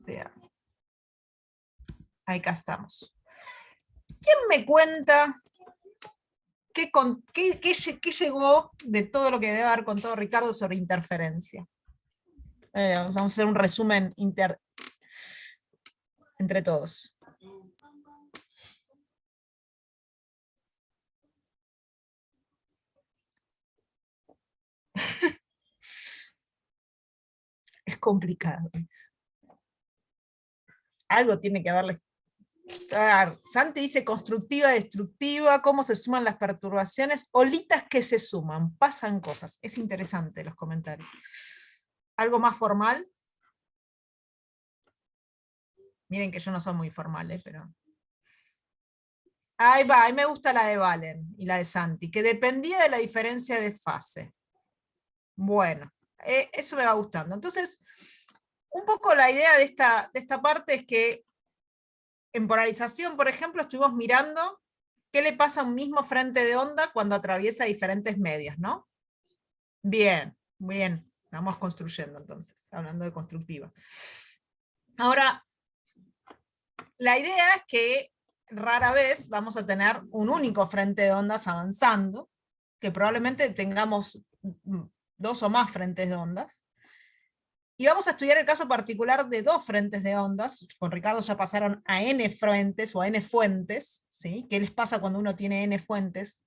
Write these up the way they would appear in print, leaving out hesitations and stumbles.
Vean. Ahí acá estamos. ¿Quién me cuenta qué llegó de todo lo que debe haber contado Ricardo sobre interferencia? Vamos a hacer un resumen entre todos. Es complicado. Algo tiene que haberle. Santi dice constructiva, destructiva, cómo se suman las perturbaciones, olitas que se suman, pasan cosas. Es interesante los comentarios. ¿Algo más formal? Miren que yo no soy muy formal, pero... Ahí va, ahí me gusta la de Valen y la de Santi, que dependía de la diferencia de fase. Bueno, eso me va gustando. Entonces, un poco la idea de esta parte es que en polarización, por ejemplo, estuvimos mirando qué le pasa a un mismo frente de onda cuando atraviesa diferentes medios, ¿no? Bien, bien. Vamos construyendo entonces, hablando de constructiva. Ahora, la idea es que rara vez vamos a tener un único frente de ondas avanzando, que probablemente tengamos 2 o más frentes de ondas. Y vamos a estudiar el caso particular de 2 frentes de ondas. Con Ricardo ya pasaron a n frentes o a n fuentes, ¿sí? ¿Qué les pasa cuando uno tiene n fuentes?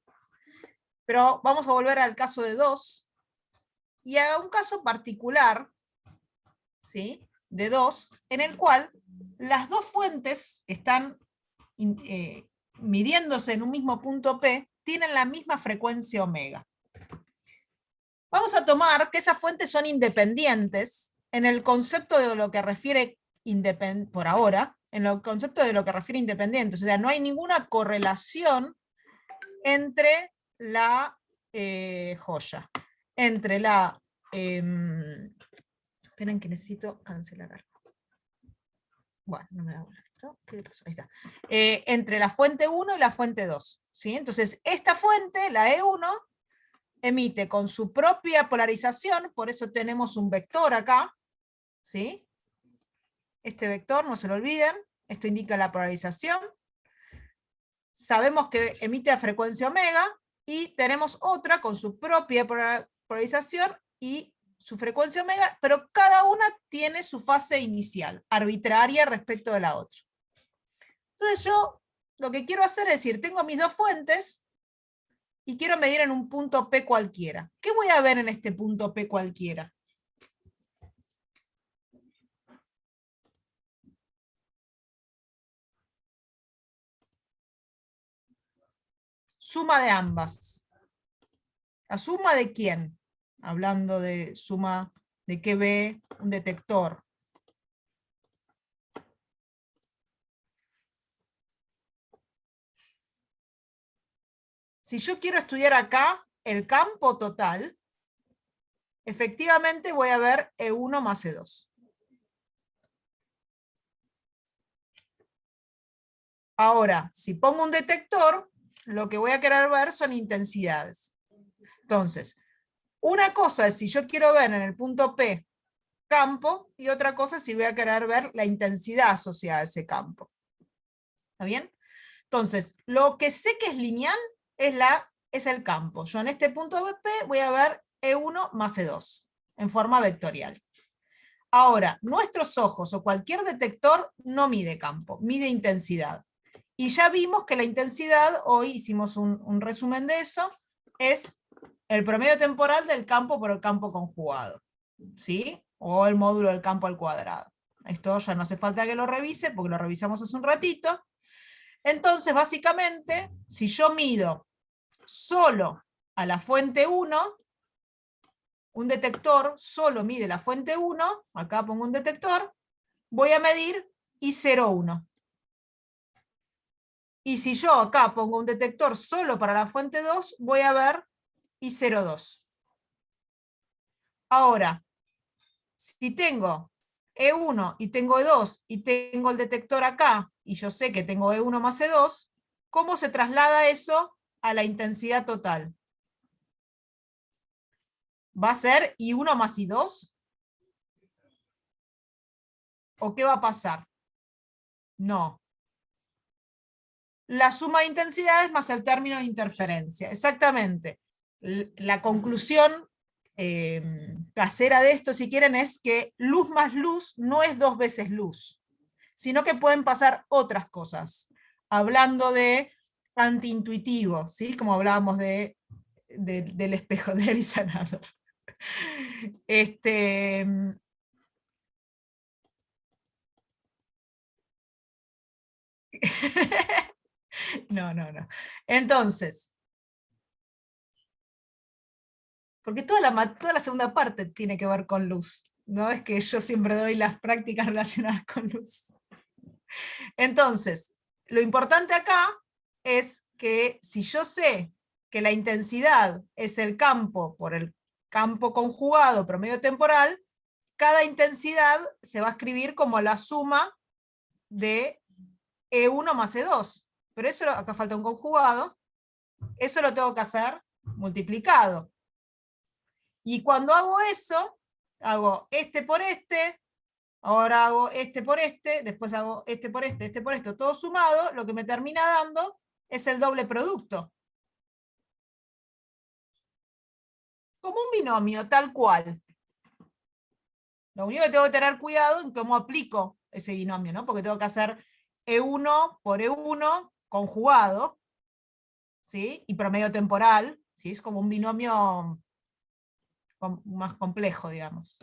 Pero vamos a volver al caso de 2 y a un caso particular, ¿sí? De 2, en el cual las 2 fuentes que están midiéndose en un mismo punto P tienen la misma frecuencia omega. Vamos a tomar que esas fuentes son independientes en el concepto de lo que refiere, por ahora, en el concepto de lo que refiere independientes. O sea, no hay ninguna correlación entre la joya, entre la... esperen que necesito cancelar algo. Bueno, no me da bola esto. ¿Qué le pasó? Ahí está. Entre la fuente 1 y la fuente 2. ¿Sí? Entonces, esta fuente, la E1, emite con su propia polarización, por eso tenemos un vector acá, ¿sí? Este vector, no se lo olviden, esto indica la polarización. Sabemos que emite a frecuencia omega, y tenemos otra con su propia polarización y su frecuencia omega, pero cada una tiene su fase inicial, arbitraria respecto de la otra. Entonces yo lo que quiero hacer es decir, tengo mis 2 fuentes, y quiero medir en un punto P cualquiera. ¿Qué voy a ver en este punto P cualquiera? Suma de ambas. ¿La suma de quién? Hablando de suma de qué ve un detector. Si yo quiero estudiar acá el campo total, efectivamente voy a ver E1 más E2. Ahora, si pongo un detector, lo que voy a querer ver son intensidades. Entonces, una cosa es si yo quiero ver en el punto P campo, y otra cosa es si voy a querer ver la intensidad asociada a ese campo. ¿Está bien? Entonces, lo que sé que es lineal es el campo. Yo en este punto P voy a ver E1 más E2 en forma vectorial. Ahora, nuestros ojos o cualquier detector no mide campo, mide intensidad. Y ya vimos que la intensidad, hoy hicimos un resumen de eso, es el promedio temporal del campo por el campo conjugado, ¿sí? O el módulo del campo al cuadrado. Esto ya no hace falta que lo revise, porque lo revisamos hace un ratito. Entonces, básicamente, si yo mido solo a la fuente 1, un detector solo mide la fuente 1, acá pongo un detector, voy a medir I01. Y si yo acá pongo un detector solo para la fuente 2, voy a ver I02. Ahora, si tengo E1 y tengo E2 y tengo el detector acá, y yo sé que tengo E1 más E2, ¿cómo se traslada eso a la intensidad total? ¿Va a ser I1 más I2? ¿O qué va a pasar? No. La suma de intensidades más el término de interferencia. Exactamente. La conclusión casera de esto, si quieren, es que luz más luz no es 2 veces luz, sino que pueden pasar otras cosas. Hablando de antiintuitivo, ¿sí? Como hablábamos del espejo de Elisanador. No, no, no. Entonces, porque toda la segunda parte tiene que ver con luz, ¿no? Es que yo siempre doy las prácticas relacionadas con luz. Entonces, lo importante acá es que si yo sé que la intensidad es el campo por el campo conjugado promedio temporal, cada intensidad se va a escribir como la suma de E1 más E2. Pero eso, acá falta un conjugado, eso lo tengo que hacer multiplicado. Y cuando hago eso, hago este por este, ahora hago este por este, después hago este por este, todo sumado, lo que me termina dando es el doble producto. Como un binomio, tal cual. Lo único que tengo que tener cuidado en cómo aplico ese binomio, ¿no? Porque tengo que hacer E1 por E1 conjugado, ¿sí? Y promedio temporal, ¿sí? Es como un binomio más complejo, digamos.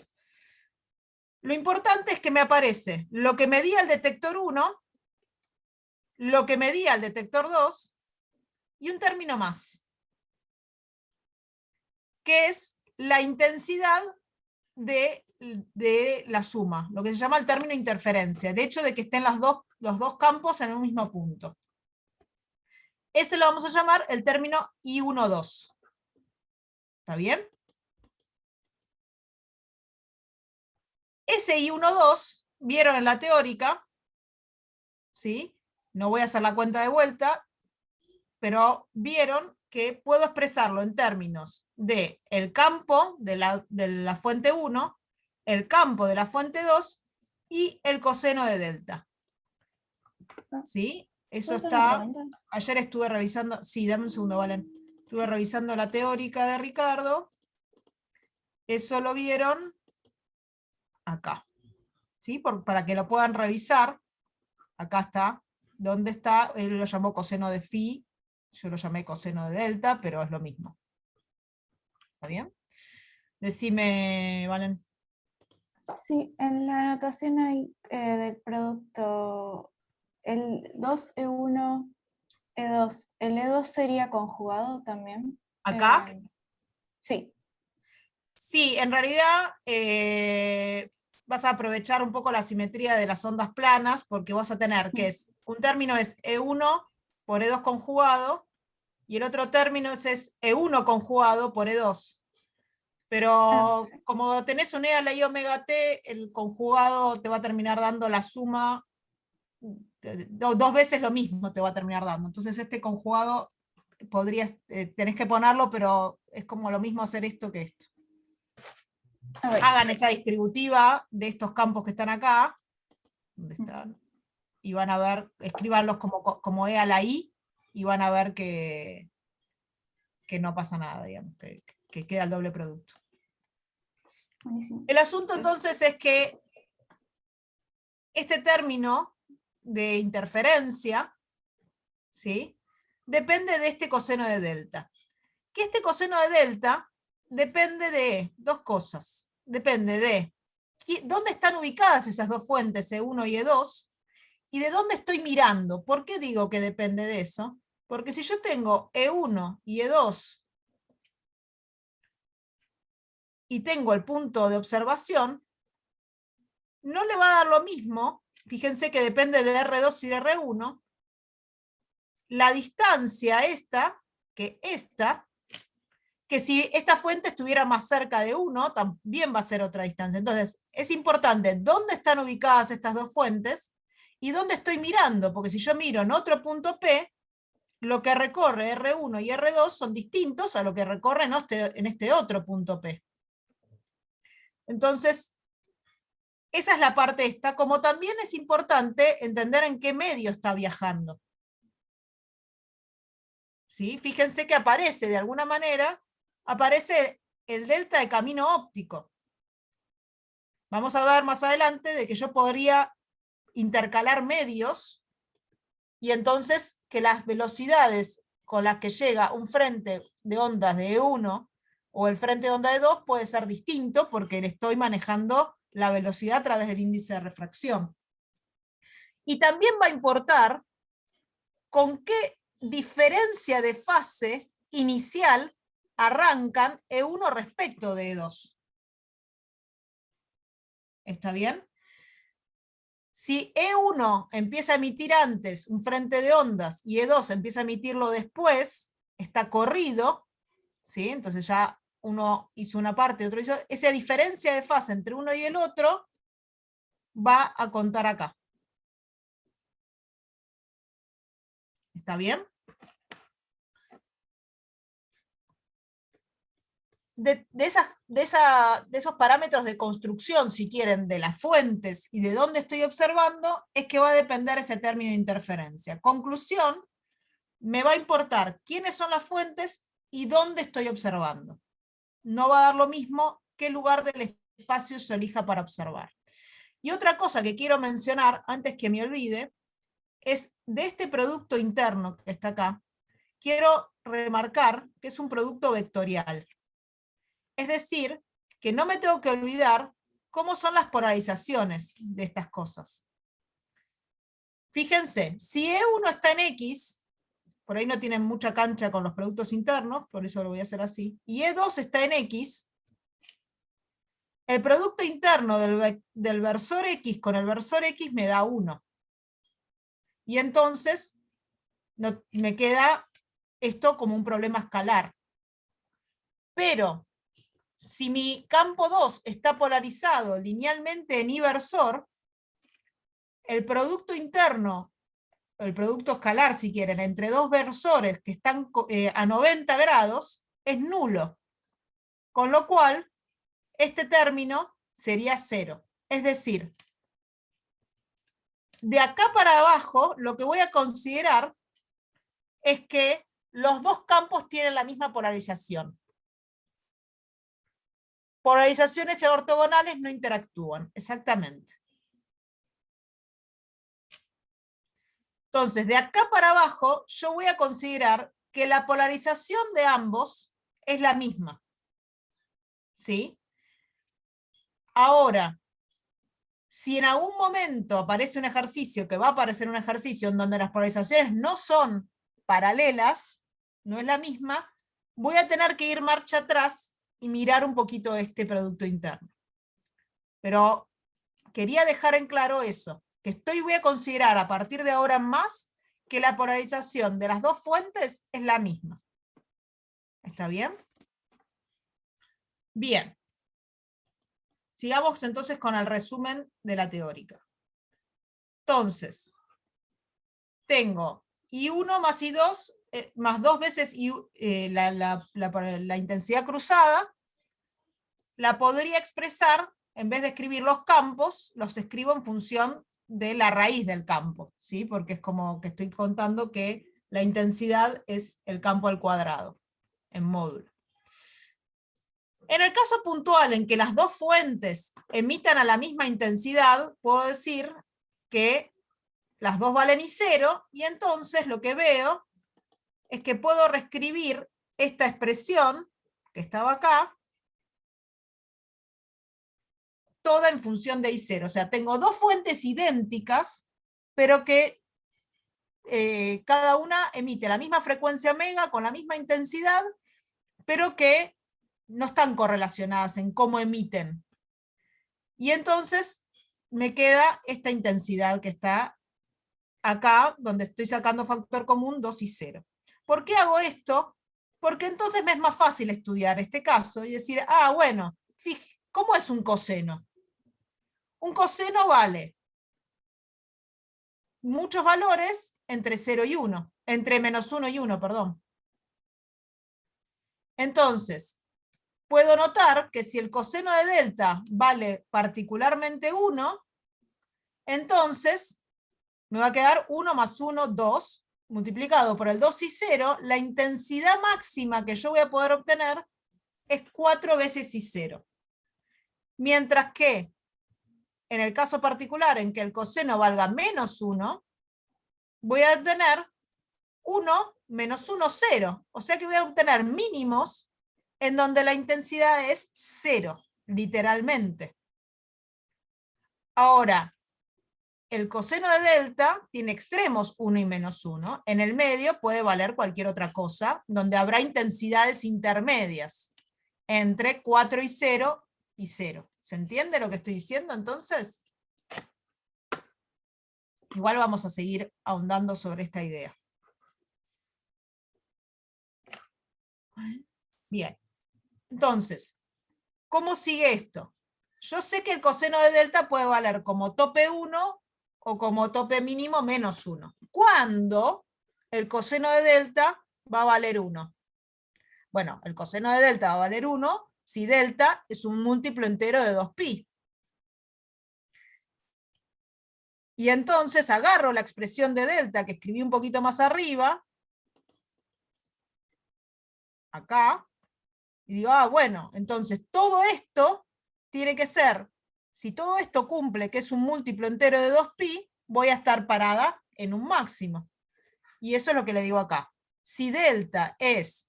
Lo importante es que me aparece lo que medía el detector 1, lo que medía el detector 2 y un término más, que es la intensidad de la suma, lo que se llama el término de interferencia, el hecho de que estén los dos campos en un mismo punto. Ese lo vamos a llamar el término I1,2. ¿Está bien? Ese I1,2, vieron en la teórica, ¿sí? No voy a hacer la cuenta de vuelta, pero vieron que puedo expresarlo en términos de el campo de la fuente 1, el campo de la fuente 2 y el coseno de delta. ¿Sí? Eso está... Ayer estuve revisando... Sí, dame un segundo, Valen. Estuve revisando la teórica de Ricardo. Eso lo vieron acá. ¿Sí? Para que lo puedan revisar. Acá está. ¿Dónde está? Él lo llamó coseno de phi. Yo lo llamé coseno de delta, pero es lo mismo. ¿Está bien? Decime, Valen. Sí, en la anotación hay del producto el 2E1, E2. ¿El E2 sería conjugado también? ¿Acá? Sí. Sí, en realidad vas a aprovechar un poco la simetría de las ondas planas, porque vas a tener que un término es E1 por E2 conjugado, y el otro término es E1 conjugado por E2. Pero Sí. como tenés un E a la I omega T, el conjugado te va a terminar dando la suma, dos veces lo mismo te va a terminar dando. Entonces este conjugado tenés que ponerlo, pero es como lo mismo hacer esto que esto. Hagan esa distributiva de estos campos que están acá, ¿dónde están? Y van a ver, escríbanlos como E a la I, y van a ver que no pasa nada, digamos, que queda el doble producto. Buenísimo. El asunto entonces es que este término de interferencia, ¿sí? Depende de este coseno de delta. Que este coseno de delta depende de dos cosas. Depende de dónde están ubicadas esas dos fuentes, E1 y E2, y de dónde estoy mirando. ¿Por qué digo que depende de eso? Porque si yo tengo E1 y E2 y tengo el punto de observación, no le va a dar lo mismo, fíjense que depende de R2 y R1, la distancia esta, que si esta fuente estuviera más cerca de 1, también va a ser otra distancia. Entonces, es importante dónde están ubicadas estas dos fuentes y dónde estoy mirando, porque si yo miro en otro punto P, lo que recorre R1 y R2 son distintos a lo que recorre en este otro punto P. Entonces, esa es la parte esta, como también es importante entender en qué medio está viajando. ¿Sí? Fíjense que aparece, de alguna manera, aparece el delta de camino óptico. Vamos a ver más adelante de que yo podría intercalar medios, y entonces que las velocidades con las que llega un frente de ondas de E1 o el frente de onda de 2 puede ser distinto, porque le estoy manejando la velocidad a través del índice de refracción. Y también va a importar con qué diferencia de fase inicial arrancan E1 respecto de E2. ¿Está bien? Si E1 empieza a emitir antes un frente de ondas y E2 empieza a emitirlo después, está corrido, ¿sí? Entonces ya uno hizo una parte, otro hizo... Esa diferencia de fase entre uno y el otro va a contar acá. ¿Está bien? De esos parámetros de construcción, si quieren, de las fuentes y de dónde estoy observando, es que va a depender ese término de interferencia. Conclusión, me va a importar quiénes son las fuentes y dónde estoy observando. No va a dar lo mismo qué lugar del espacio se elija para observar. Y otra cosa que quiero mencionar, antes que me olvide, es de este producto interno que está acá, quiero remarcar que es un producto vectorial. Es decir, que no me tengo que olvidar cómo son las polarizaciones de estas cosas. Fíjense, si E1 está en X, por ahí no tienen mucha cancha con los productos internos, por eso lo voy a hacer así, y E2 está en X, el producto interno del versor X con el versor X me da 1. Y entonces me queda esto como un problema escalar. Pero si mi campo 2 está polarizado linealmente en I-versor, el producto interno, el producto escalar, si quieren, entre dos versores que están a 90 grados, es nulo. Con lo cual, este término sería 0. Es decir, de acá para abajo, lo que voy a considerar es que los dos campos tienen la misma polarización. Polarizaciones ortogonales no interactúan, exactamente. Entonces, de acá para abajo, yo voy a considerar que la polarización de ambos es la misma. ¿Sí? Ahora, si en algún momento aparece un ejercicio, que va a aparecer un ejercicio en donde las polarizaciones no son paralelas, no es la misma, voy a tener que ir marcha atrás y mirar un poquito este producto interno. Pero quería dejar en claro eso, que voy a considerar a partir de ahora en más que la polarización de las dos fuentes es la misma. ¿Está bien? Bien. Sigamos entonces con el resumen de la teórica. Entonces, tengo I1 más I2 más 2 veces la intensidad cruzada, la podría expresar, en vez de escribir los campos, los escribo en función de la raíz del campo, ¿sí? Porque es como que estoy contando que la intensidad es el campo al cuadrado, en módulo. En el caso puntual en que las dos fuentes emitan a la misma intensidad, puedo decir que las dos valen I0, y entonces lo que veo es que puedo reescribir esta expresión que estaba acá, toda en función de I0. O sea, tengo dos fuentes idénticas, pero que cada una emite la misma frecuencia omega con la misma intensidad, pero que no están correlacionadas en cómo emiten. Y entonces me queda esta intensidad que está acá, donde estoy sacando factor común 2 y 0. ¿Por qué hago esto? Porque entonces me es más fácil estudiar este caso y decir, ah, bueno, ¿cómo es un coseno? Un coseno vale muchos valores entre 0 y 1, entre -1 y 1, perdón. Entonces, puedo notar que si el coseno de delta vale particularmente 1, entonces me va a quedar 1 más 1, 2, multiplicado por el 2 y 0, la intensidad máxima que yo voy a poder obtener es 4 veces I0. Mientras que, en el caso particular en que el coseno valga menos 1, voy a tener 1 menos 1, 0. O sea que voy a obtener mínimos en donde la intensidad es 0, literalmente. Ahora, el coseno de delta tiene extremos 1 y menos 1. En el medio puede valer cualquier otra cosa, donde habrá intensidades intermedias entre 4 y 0 y 0. ¿Se entiende lo que estoy diciendo entonces? Igual vamos a seguir ahondando sobre esta idea. Bien. Entonces, ¿cómo sigue esto? Yo sé que el coseno de delta puede valer como tope 1 o como tope mínimo menos 1. ¿Cuándo el coseno de delta va a valer 1? Bueno, el coseno de delta va a valer 1 si delta es un múltiplo entero de 2pi. Y entonces agarro la expresión de delta que escribí un poquito más arriba, acá, y digo, bueno, entonces todo esto tiene que ser, si todo esto cumple que es un múltiplo entero de 2pi, voy a estar parada en un máximo. Y eso es lo que le digo acá. Si delta es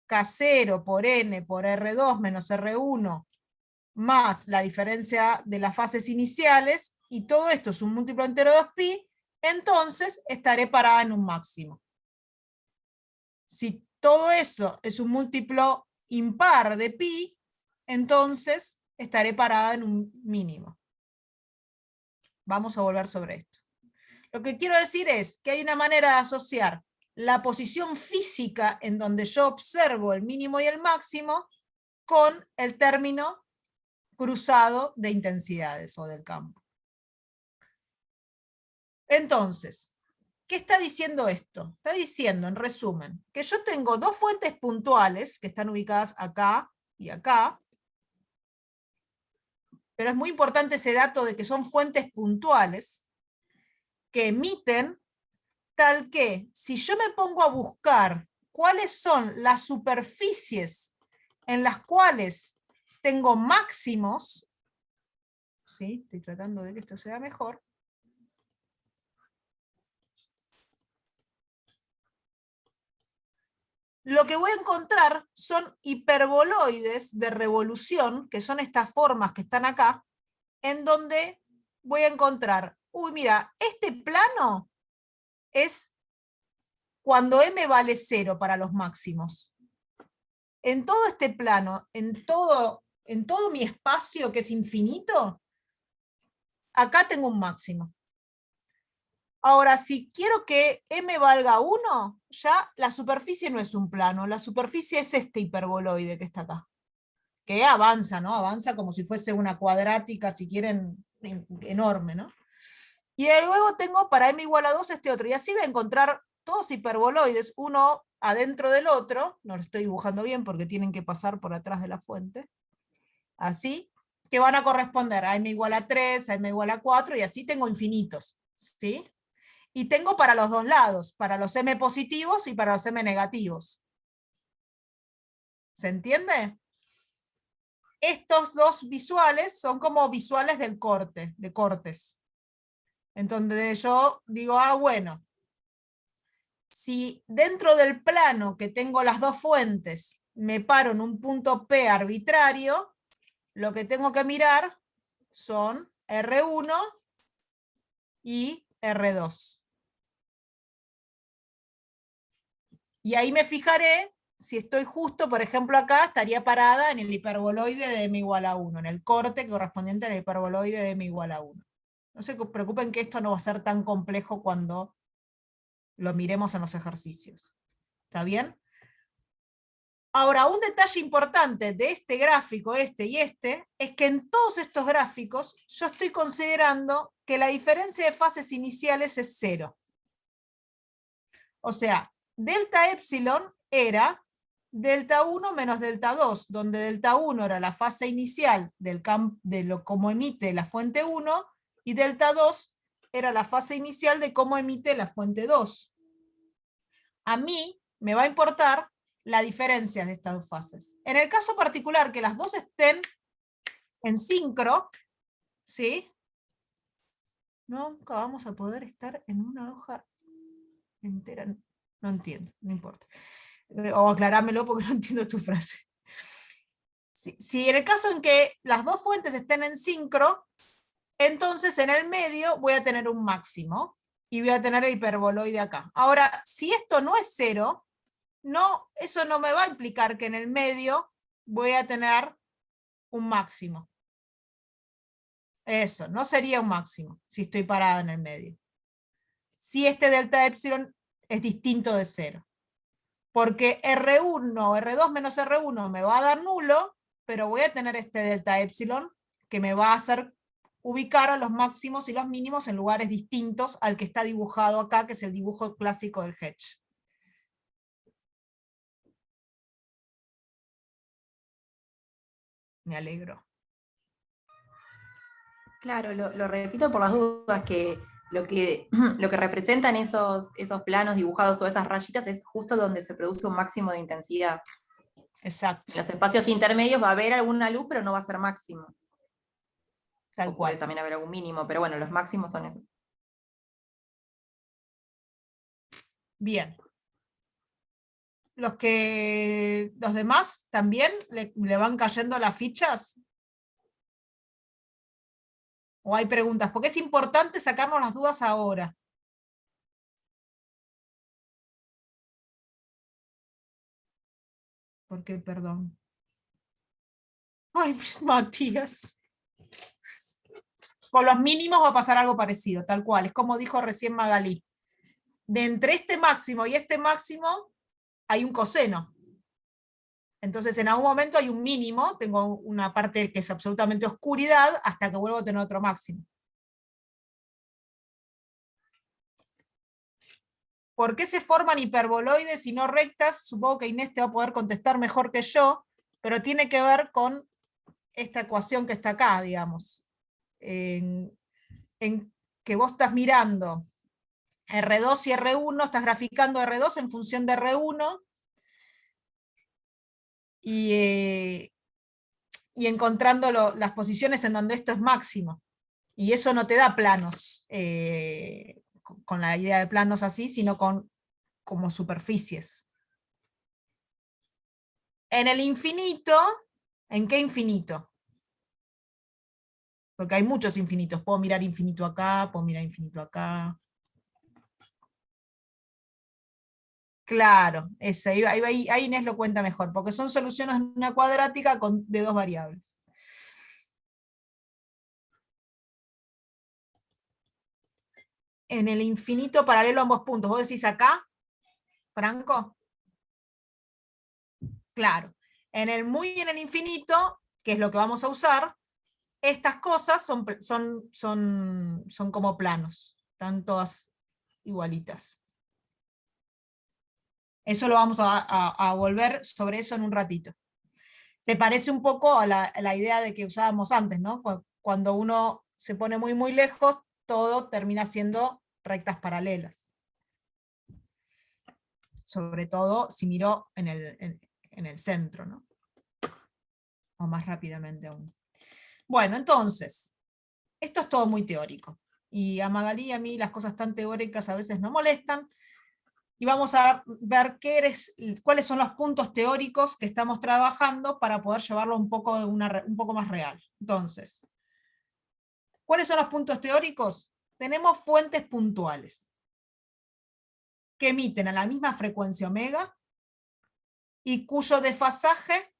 K0 por n por R2 menos R1 más la diferencia de las fases iniciales, y todo esto es un múltiplo entero de 2pi, entonces estaré parada en un máximo. Si todo eso es un múltiplo impar de pi, entonces estaré parada en un mínimo. Vamos a volver sobre esto. Lo que quiero decir es que hay una manera de asociar la posición física en donde yo observo el mínimo y el máximo con el término cruzado de intensidades o del campo. Entonces, ¿qué está diciendo esto? Está diciendo, en resumen, que yo tengo dos fuentes puntuales que están ubicadas acá y acá, pero es muy importante ese dato de que son fuentes puntuales que emiten tal que si yo me pongo a buscar cuáles son las superficies en las cuales tengo máximos, ¿sí? Estoy tratando de que esto sea mejor, lo que voy a encontrar son hiperboloides de revolución, que son estas formas que están acá, en donde voy a encontrar, uy, mira, este plano es cuando m vale 0 para los máximos. En todo este plano, en todo mi espacio que es infinito, acá tengo un máximo. Ahora, si quiero que m valga 1, ya la superficie no es un plano, la superficie es este hiperboloide que está acá. Que avanza, ¿no? Avanza como si fuese una cuadrática, si quieren, enorme, ¿no? Y luego tengo para m igual a 2 este otro, y así voy a encontrar todos hiperboloides, uno adentro del otro, no lo estoy dibujando bien porque tienen que pasar por atrás de la fuente, así, que van a corresponder a m igual a 3, a m igual a 4, y así tengo infinitos, ¿sí? Y tengo para los dos lados, para los m positivos y para los m negativos. ¿Se entiende? Estos dos visuales son como visuales del corte, de cortes. Entonces yo digo, bueno, si dentro del plano que tengo las dos fuentes me paro en un punto P arbitrario, lo que tengo que mirar son R1 y R2. Y ahí me fijaré si estoy justo, por ejemplo acá, estaría parada en el hiperboloide de m igual a 1, en el corte correspondiente al hiperboloide de m igual a 1. No se preocupen que esto no va a ser tan complejo cuando lo miremos en los ejercicios. ¿Está bien? Ahora, un detalle importante de este gráfico, este y este, es que en todos estos gráficos yo estoy considerando que la diferencia de fases iniciales es 0. O sea, delta epsilon era delta 1 menos delta 2, donde delta 1 era la fase inicial de cómo emite la fuente 1, y delta 2 era la fase inicial de cómo emite la fuente 2. A mí me va a importar la diferencia de estas dos fases. En el caso particular que las dos estén en sincro, ¿sí? Nunca vamos a poder estar en una hoja entera. No entiendo, no importa. O aclarámelo porque no entiendo tu frase. Si en el caso en que las dos fuentes estén en sincro, entonces en el medio voy a tener un máximo y voy a tener el hiperboloide acá. Ahora, si esto no es cero, no, eso no me va a implicar que en el medio voy a tener un máximo. Eso, no sería un máximo si estoy parado en el medio. Si este delta epsilon es distinto de cero. Porque R1, R2 menos R1 me va a dar nulo, pero voy a tener este delta epsilon que me va a hacer ubicar a los máximos y los mínimos en lugares distintos al que está dibujado acá, que es el dibujo clásico del Hedge. Me alegro. Claro, lo repito por las dudas, que lo que representan esos planos dibujados o esas rayitas es justo donde se produce un máximo de intensidad. Exacto. En los espacios intermedios va a haber alguna luz, pero no va a ser máximo. Tal o puede cual. también haber algún mínimo, pero bueno, los máximos son esos. Bien. Los demás también le van cayendo las fichas. ¿O hay preguntas? Porque es importante sacarnos las dudas ahora. ¿Por qué? Perdón. Ay, Matías. Con los mínimos va a pasar algo parecido, tal cual. Es como dijo recién Magalí. De entre este máximo y este máximo hay un coseno. Entonces en algún momento hay un mínimo, tengo una parte que es absolutamente oscuridad, hasta que vuelvo a tener otro máximo. ¿Por qué se forman hiperboloides y no rectas? Supongo que Inés te va a poder contestar mejor que yo, pero tiene que ver con esta ecuación que está acá, digamos. En que vos estás mirando R2 y R1, estás graficando R2 en función de R1, y encontrando las posiciones en donde esto es máximo. Y eso no te da planos, con la idea de planos así, sino como superficies. En el infinito, ¿en qué infinito? Porque hay muchos infinitos. Puedo mirar infinito acá, puedo mirar infinito acá. Claro, ahí Inés lo cuenta mejor, porque son soluciones de una cuadrática de dos variables. En el infinito paralelo a ambos puntos. ¿Vos decís acá, Franco? Claro. En el muy y en el infinito, que es lo que vamos a usar, estas cosas son como planos, están todas igualitas. Eso lo vamos a volver sobre eso en un ratito. Se parece un poco a la idea de que usábamos antes, ¿no? Cuando uno se pone muy, muy lejos, todo termina siendo rectas paralelas. Sobre todo si miro en el centro, ¿no? O más rápidamente aún. Bueno, entonces, esto es todo muy teórico. Y a Magalí y a mí las cosas tan teóricas a veces no molestan. Y vamos a ver cuáles son los puntos teóricos que estamos trabajando para poder llevarlo un poco más real. Entonces, ¿cuáles son los puntos teóricos? Tenemos fuentes puntuales que emiten a la misma frecuencia omega y cuyo desfasaje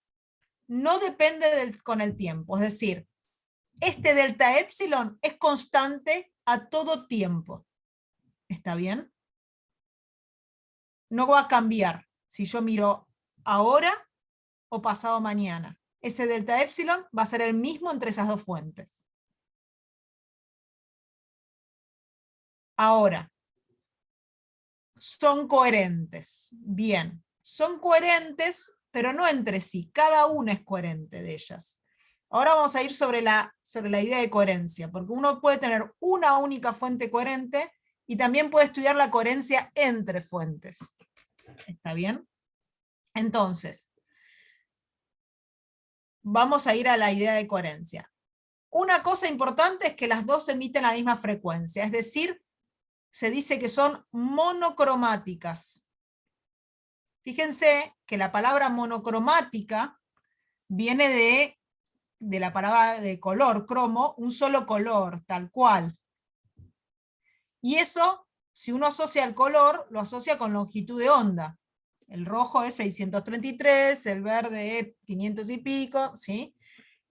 no depende con el tiempo. Es decir, este delta epsilon es constante a todo tiempo. ¿Está bien? No va a cambiar si yo miro ahora o pasado mañana. Ese delta epsilon va a ser el mismo entre esas dos fuentes. Ahora, son coherentes. Bien, son coherentes pero no entre sí, cada una es coherente de ellas. Ahora vamos a ir sobre la idea de coherencia, porque uno puede tener una única fuente coherente y también puede estudiar la coherencia entre fuentes. ¿Está bien? Entonces, vamos a ir a la idea de coherencia. Una cosa importante es que las dos emiten la misma frecuencia, es decir, se dice que son monocromáticas. Fíjense que la palabra monocromática viene de la palabra de color, cromo, un solo color, tal cual. Y eso, si uno asocia el color, lo asocia con longitud de onda. El rojo es 633, el verde es 500 y pico, ¿sí?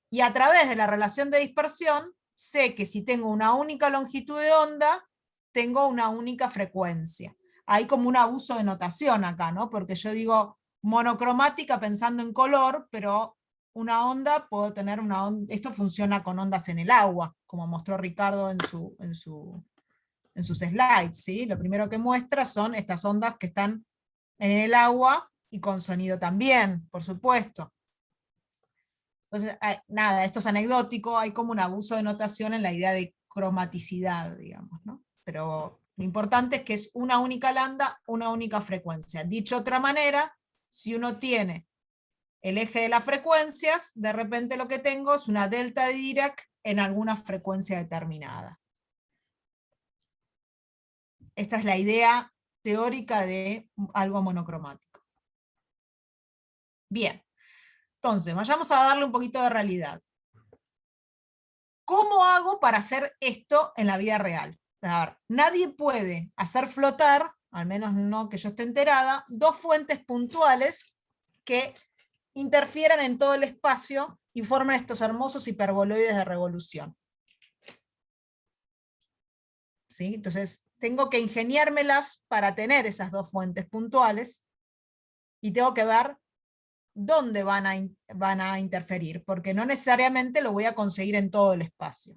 Y a través de la relación de dispersión, sé que si tengo una única longitud de onda, tengo una única frecuencia. Hay como un abuso de notación acá, ¿no? Porque yo digo monocromática pensando en color, pero una onda, puedo tener una onda, esto funciona con ondas en el agua, como mostró Ricardo en sus slides, ¿sí? Lo primero que muestra son estas ondas que están en el agua y con sonido también, por supuesto. Entonces, nada, esto es anecdótico, hay como un abuso de notación en la idea de cromaticidad, digamos, ¿no? Pero lo importante es que es una única lambda, una única frecuencia. Dicho de otra manera, si uno tiene el eje de las frecuencias, de repente lo que tengo es una delta de Dirac en alguna frecuencia determinada. Esta es la idea teórica de algo monocromático. Bien, entonces vayamos a darle un poquito de realidad. ¿Cómo hago para hacer esto en la vida real? A ver, nadie puede hacer flotar, al menos no que yo esté enterada, dos fuentes puntuales que interfieran en todo el espacio y formen estos hermosos hiperboloides de revolución. ¿Sí? Entonces, tengo que ingeniármelas para tener esas dos fuentes puntuales y tengo que ver dónde van a interferir, porque no necesariamente lo voy a conseguir en todo el espacio.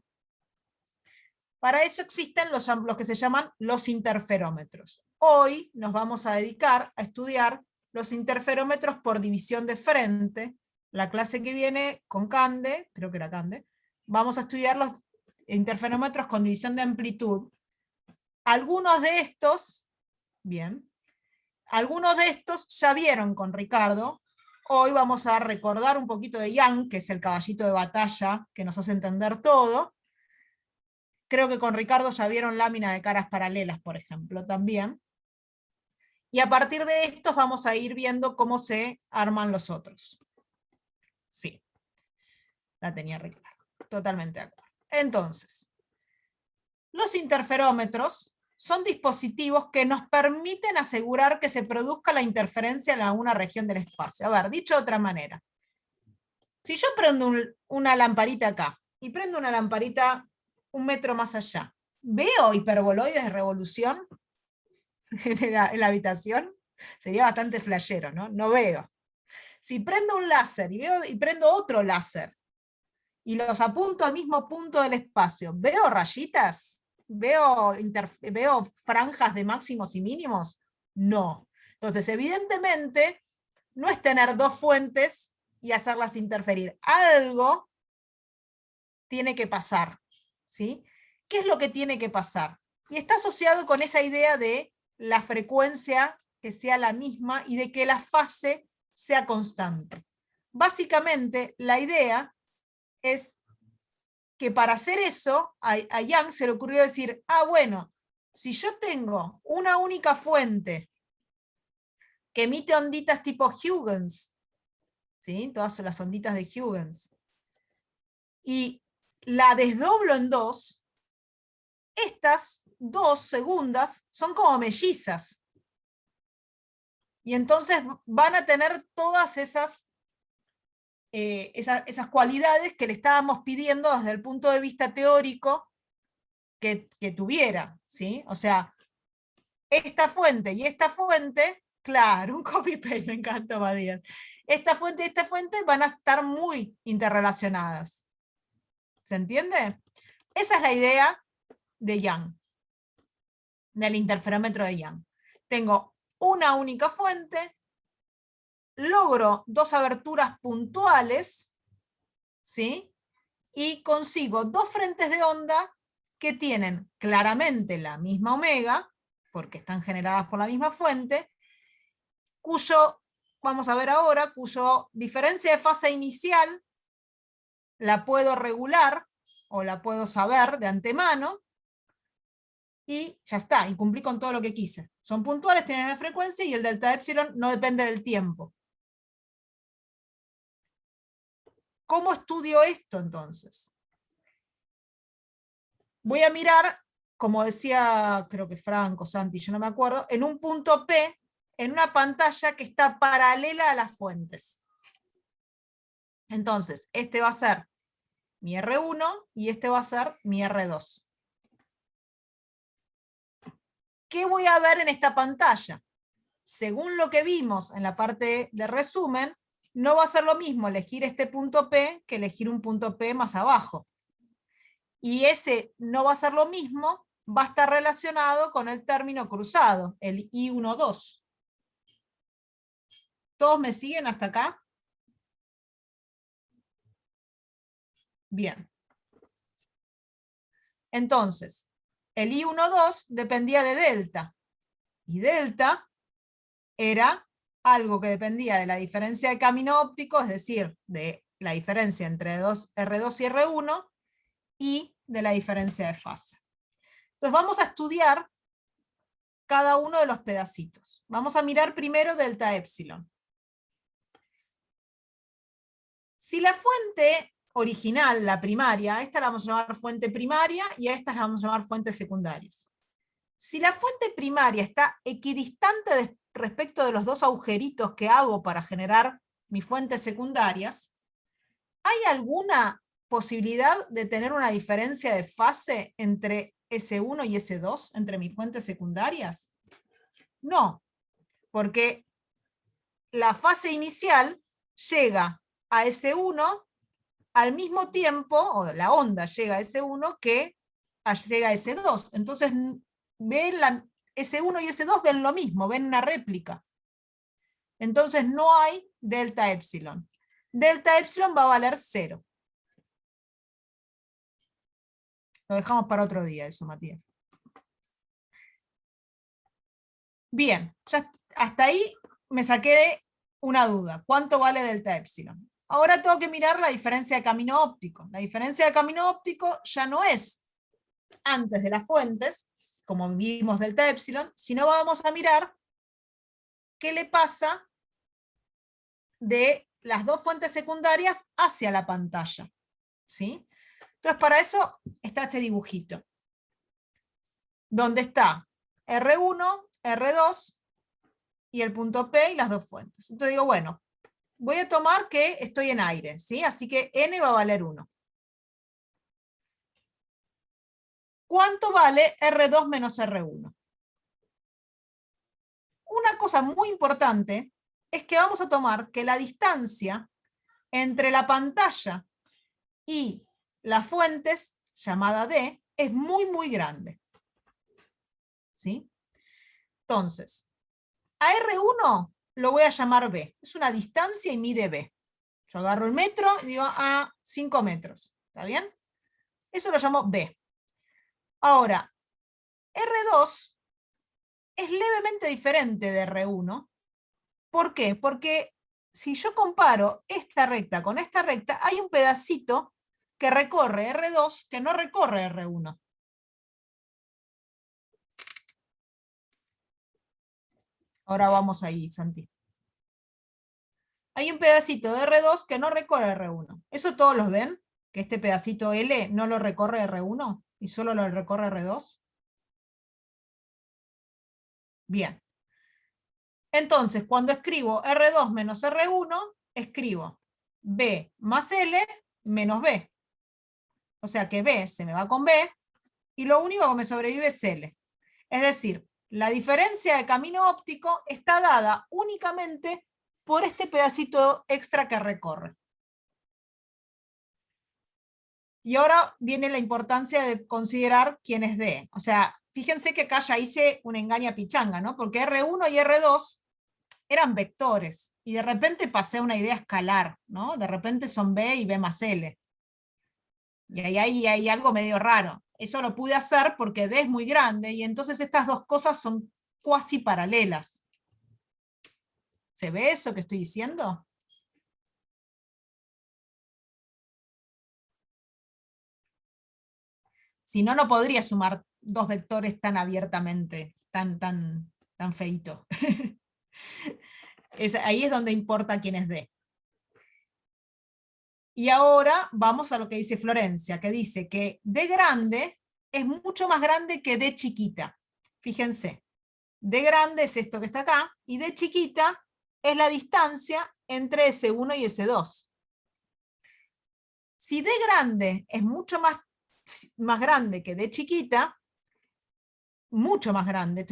Para eso existen los que se llaman los interferómetros. Hoy nos vamos a dedicar a estudiar los interferómetros por división de frente. La clase que viene con Cande, creo que era Cande, vamos a estudiar los interferómetros con división de amplitud. Algunos de estos, bien, algunos de estos ya vieron con Ricardo. Hoy vamos a recordar un poquito de Young, que es el caballito de batalla que nos hace entender todo. Creo que con Ricardo ya vieron lámina de caras paralelas, por ejemplo, también. Y a partir de estos vamos a ir viendo cómo se arman los otros. Sí, la tenía Ricardo. Totalmente de acuerdo. Entonces, los interferómetros son dispositivos que nos permiten asegurar que se produzca la interferencia en alguna región del espacio. A ver, dicho de otra manera, si yo prendo una lamparita acá y prendo una lamparita un metro más allá, ¿veo hiperboloides de revolución en la habitación? Sería bastante flashero, ¿no? No veo. Si prendo un láser y prendo otro láser y los apunto al mismo punto del espacio, ¿veo rayitas? ¿Veo franjas de máximos y mínimos? No. Entonces, evidentemente, no es tener dos fuentes y hacerlas interferir. Algo tiene que pasar, ¿sí? ¿Qué es lo que tiene que pasar? Y está asociado con esa idea de la frecuencia que sea la misma y de que la fase sea constante. Básicamente, la idea es que para hacer eso, a Young se le ocurrió decir, bueno, si yo tengo una única fuente que emite onditas tipo Huygens, ¿sí? Todas son las onditas de Huygens, y la desdoblo en dos, estas dos segundas son como mellizas. Y entonces van a tener todas esas cualidades que le estábamos pidiendo desde el punto de vista teórico que tuviera, ¿sí? O sea, esta fuente y esta fuente, claro, un copy-paste, me encantó, Matías. Esta fuente y esta fuente van a estar muy interrelacionadas. ¿Se entiende? Esa es la idea de Young, del interferómetro de Young. Tengo una única fuente, logro dos aberturas puntuales, ¿sí? Y consigo dos frentes de onda que tienen claramente la misma omega, porque están generadas por la misma fuente, cuyo, vamos a ver ahora, cuyo diferencia de fase inicial la puedo regular, o la puedo saber de antemano, y ya está, y cumplí con todo lo que quise. Son puntuales, tienen la frecuencia, y el delta epsilon no depende del tiempo. ¿Cómo estudio esto entonces? Voy a mirar, como decía, creo que Franco, Santi, yo no me acuerdo, en un punto P, en una pantalla que está paralela a las fuentes. Entonces, este va a ser mi R1 y este va a ser mi R2. ¿Qué voy a ver en esta pantalla? Según lo que vimos en la parte de resumen, no va a ser lo mismo elegir este punto P que elegir un punto P más abajo. Y ese no va a ser lo mismo, va a estar relacionado con el término cruzado, el I12. ¿Todos me siguen hasta acá? Bien. Entonces, el I12 dependía de delta. Y delta era algo que dependía de la diferencia de camino óptico, es decir, de la diferencia entre R2 y R1, y de la diferencia de fase. Entonces vamos a estudiar cada uno de los pedacitos. Vamos a mirar primero delta epsilon. Si la fuente original, la primaria, a esta la vamos a llamar fuente primaria y a esta la vamos a llamar fuentes secundarias. Si la fuente primaria está equidistante respecto de los dos agujeritos que hago para generar mis fuentes secundarias, ¿hay alguna posibilidad de tener una diferencia de fase entre S1 y S2, entre mis fuentes secundarias? No, porque la fase inicial llega a S1 al mismo tiempo, o la onda llega a S1 que llega a S2. Entonces, S1 y S2 ven lo mismo, ven una réplica. Entonces no hay delta epsilon. Delta epsilon va a valer 0. Lo dejamos para otro día eso, Matías. Bien, ya hasta ahí me saqué una duda. ¿Cuánto vale delta epsilon? Ahora tengo que mirar la diferencia de camino óptico. La diferencia de camino óptico ya no es antes de las fuentes, como vimos delta epsilon, sino vamos a mirar qué le pasa de las dos fuentes secundarias hacia la pantalla. ¿Sí? Entonces para eso está este dibujito, donde está R1, R2 y el punto P y las dos fuentes. Entonces digo, bueno, voy a tomar que estoy en aire, ¿sí? Así que N va a valer 1. ¿Cuánto vale R2 menos R1? Una cosa muy importante es que vamos a tomar que la distancia entre la pantalla y las fuentes, llamada D, es muy, muy grande. ¿Sí? Entonces, a R1 lo voy a llamar B. Es una distancia y mide B. Yo agarro el metro y digo, 5 metros. ¿Está bien? Eso lo llamo B. Ahora, R2 es levemente diferente de R1. ¿Por qué? Porque si yo comparo esta recta con esta recta, hay un pedacito que recorre R2 que no recorre R1. Ahora vamos ahí, Santi. Hay un pedacito de R2 que no recorre R1. ¿Eso todos los ven? ¿Que este pedacito L no lo recorre R1 y solo lo recorre R2? Bien. Entonces, cuando escribo R2 menos R1, escribo B más L menos B. O sea que B se me va con B, y lo único que me sobrevive es L. Es decir, la diferencia de camino óptico está dada únicamente por este pedacito extra que recorre. Y ahora viene la importancia de considerar quién es D. O sea, fíjense que acá ya hice una engaña pichanga, ¿no? Porque R1 y R2 eran vectores, y de repente pasé a una idea escalar, ¿no? De repente son B y B más L. Y ahí hay algo medio raro. Eso lo pude hacer porque D es muy grande, y entonces estas dos cosas son cuasi paralelas. ¿Se ve eso que estoy diciendo? Si no, no podría sumar dos vectores tan abiertamente, tan feito. Ahí es donde importa quién es D. Y ahora vamos a lo que dice Florencia, que dice que D grande es mucho más grande que D chiquita. Fíjense, D grande es esto que está acá, y D chiquita es la distancia entre S1 y S2. Si D grande es mucho más grande que D chiquita, mucho más grande,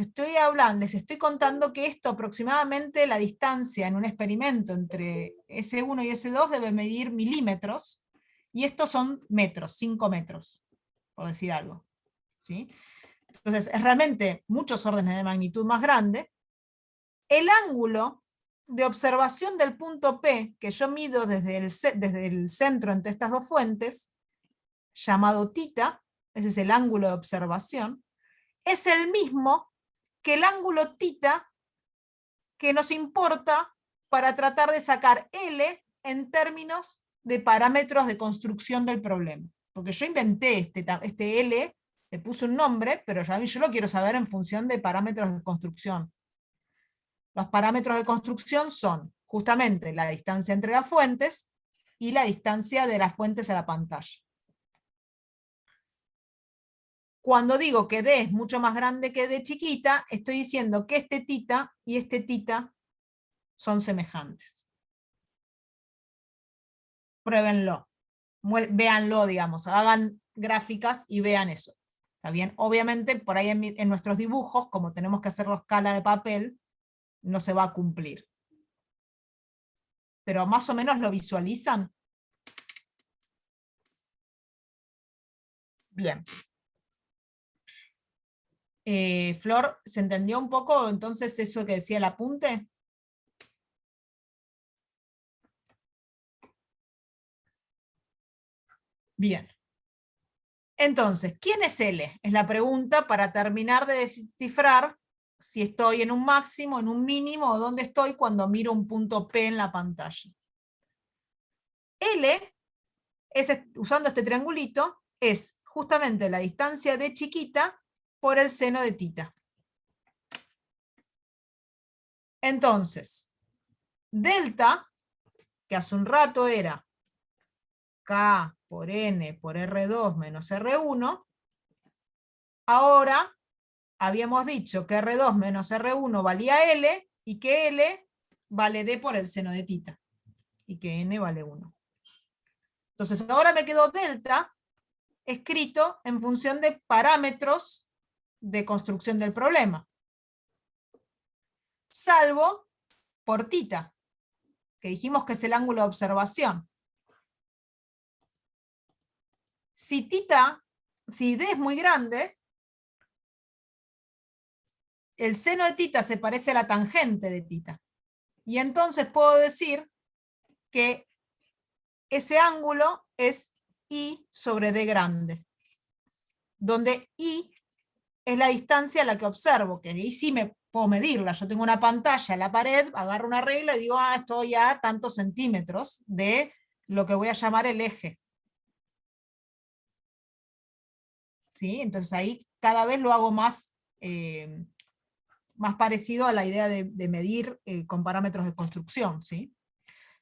les estoy contando que esto aproximadamente la distancia en un experimento entre S1 y S2 debe medir milímetros, y estos son metros, 5 metros, por decir algo. ¿Sí? Entonces es realmente muchos órdenes de magnitud más grande. El ángulo de observación del punto P, que yo mido desde el centro entre estas dos fuentes, llamado θ, ese es el ángulo de observación, es el mismo que el ángulo θ que nos importa para tratar de sacar L en términos de parámetros de construcción del problema. Porque yo inventé este L, le puse un nombre, pero yo lo quiero saber en función de parámetros de construcción. Los parámetros de construcción son justamente la distancia entre las fuentes y la distancia de las fuentes a la pantalla. Cuando digo que D es mucho más grande que D chiquita, estoy diciendo que este θ y este θ son semejantes. Pruébenlo. Véanlo, digamos. Hagan gráficas y vean eso. ¿Está bien? Obviamente, por ahí en nuestros dibujos, como tenemos que hacerlo a escala de papel, no se va a cumplir. Pero más o menos lo visualizan. Bien. Flor, ¿se entendió un poco entonces eso que decía el apunte? Bien. Entonces, ¿quién es L? Es la pregunta para terminar de descifrar si estoy en un máximo, en un mínimo, o dónde estoy cuando miro un punto P en la pantalla. L, usando este triangulito, es justamente la distancia de chiquita por el seno de θ. Entonces, delta, que hace un rato era K por N por R2 menos R1, ahora habíamos dicho que R2 menos R1 valía L, y que L vale D por el seno de θ, y que N vale 1. Entonces ahora me quedó delta escrito en función de parámetros de construcción del problema, salvo por θ, que dijimos que es el ángulo de observación. Si D es muy grande, el seno de θ se parece a la tangente de θ. Y entonces puedo decir que ese ángulo es I sobre D grande, donde I es la distancia a la que observo, que ahí sí me puedo medirla. Yo tengo una pantalla en la pared, agarro una regla y digo, estoy a tantos centímetros de lo que voy a llamar el eje. ¿Sí? Entonces ahí cada vez lo hago más parecido a la idea de medir con parámetros de construcción. ¿Sí?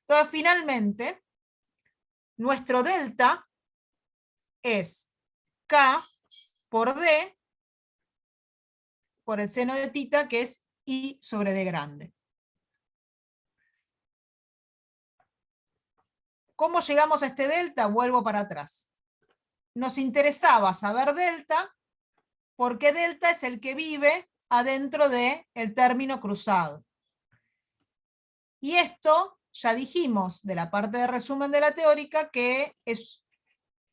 Entonces finalmente, nuestro delta es K por D por el seno de θ, que es I sobre D grande. ¿Cómo llegamos a este delta? Vuelvo para atrás. Nos interesaba saber delta porque delta es el que vive adentro del término cruzado. Y esto ya dijimos de la parte de resumen de la teórica que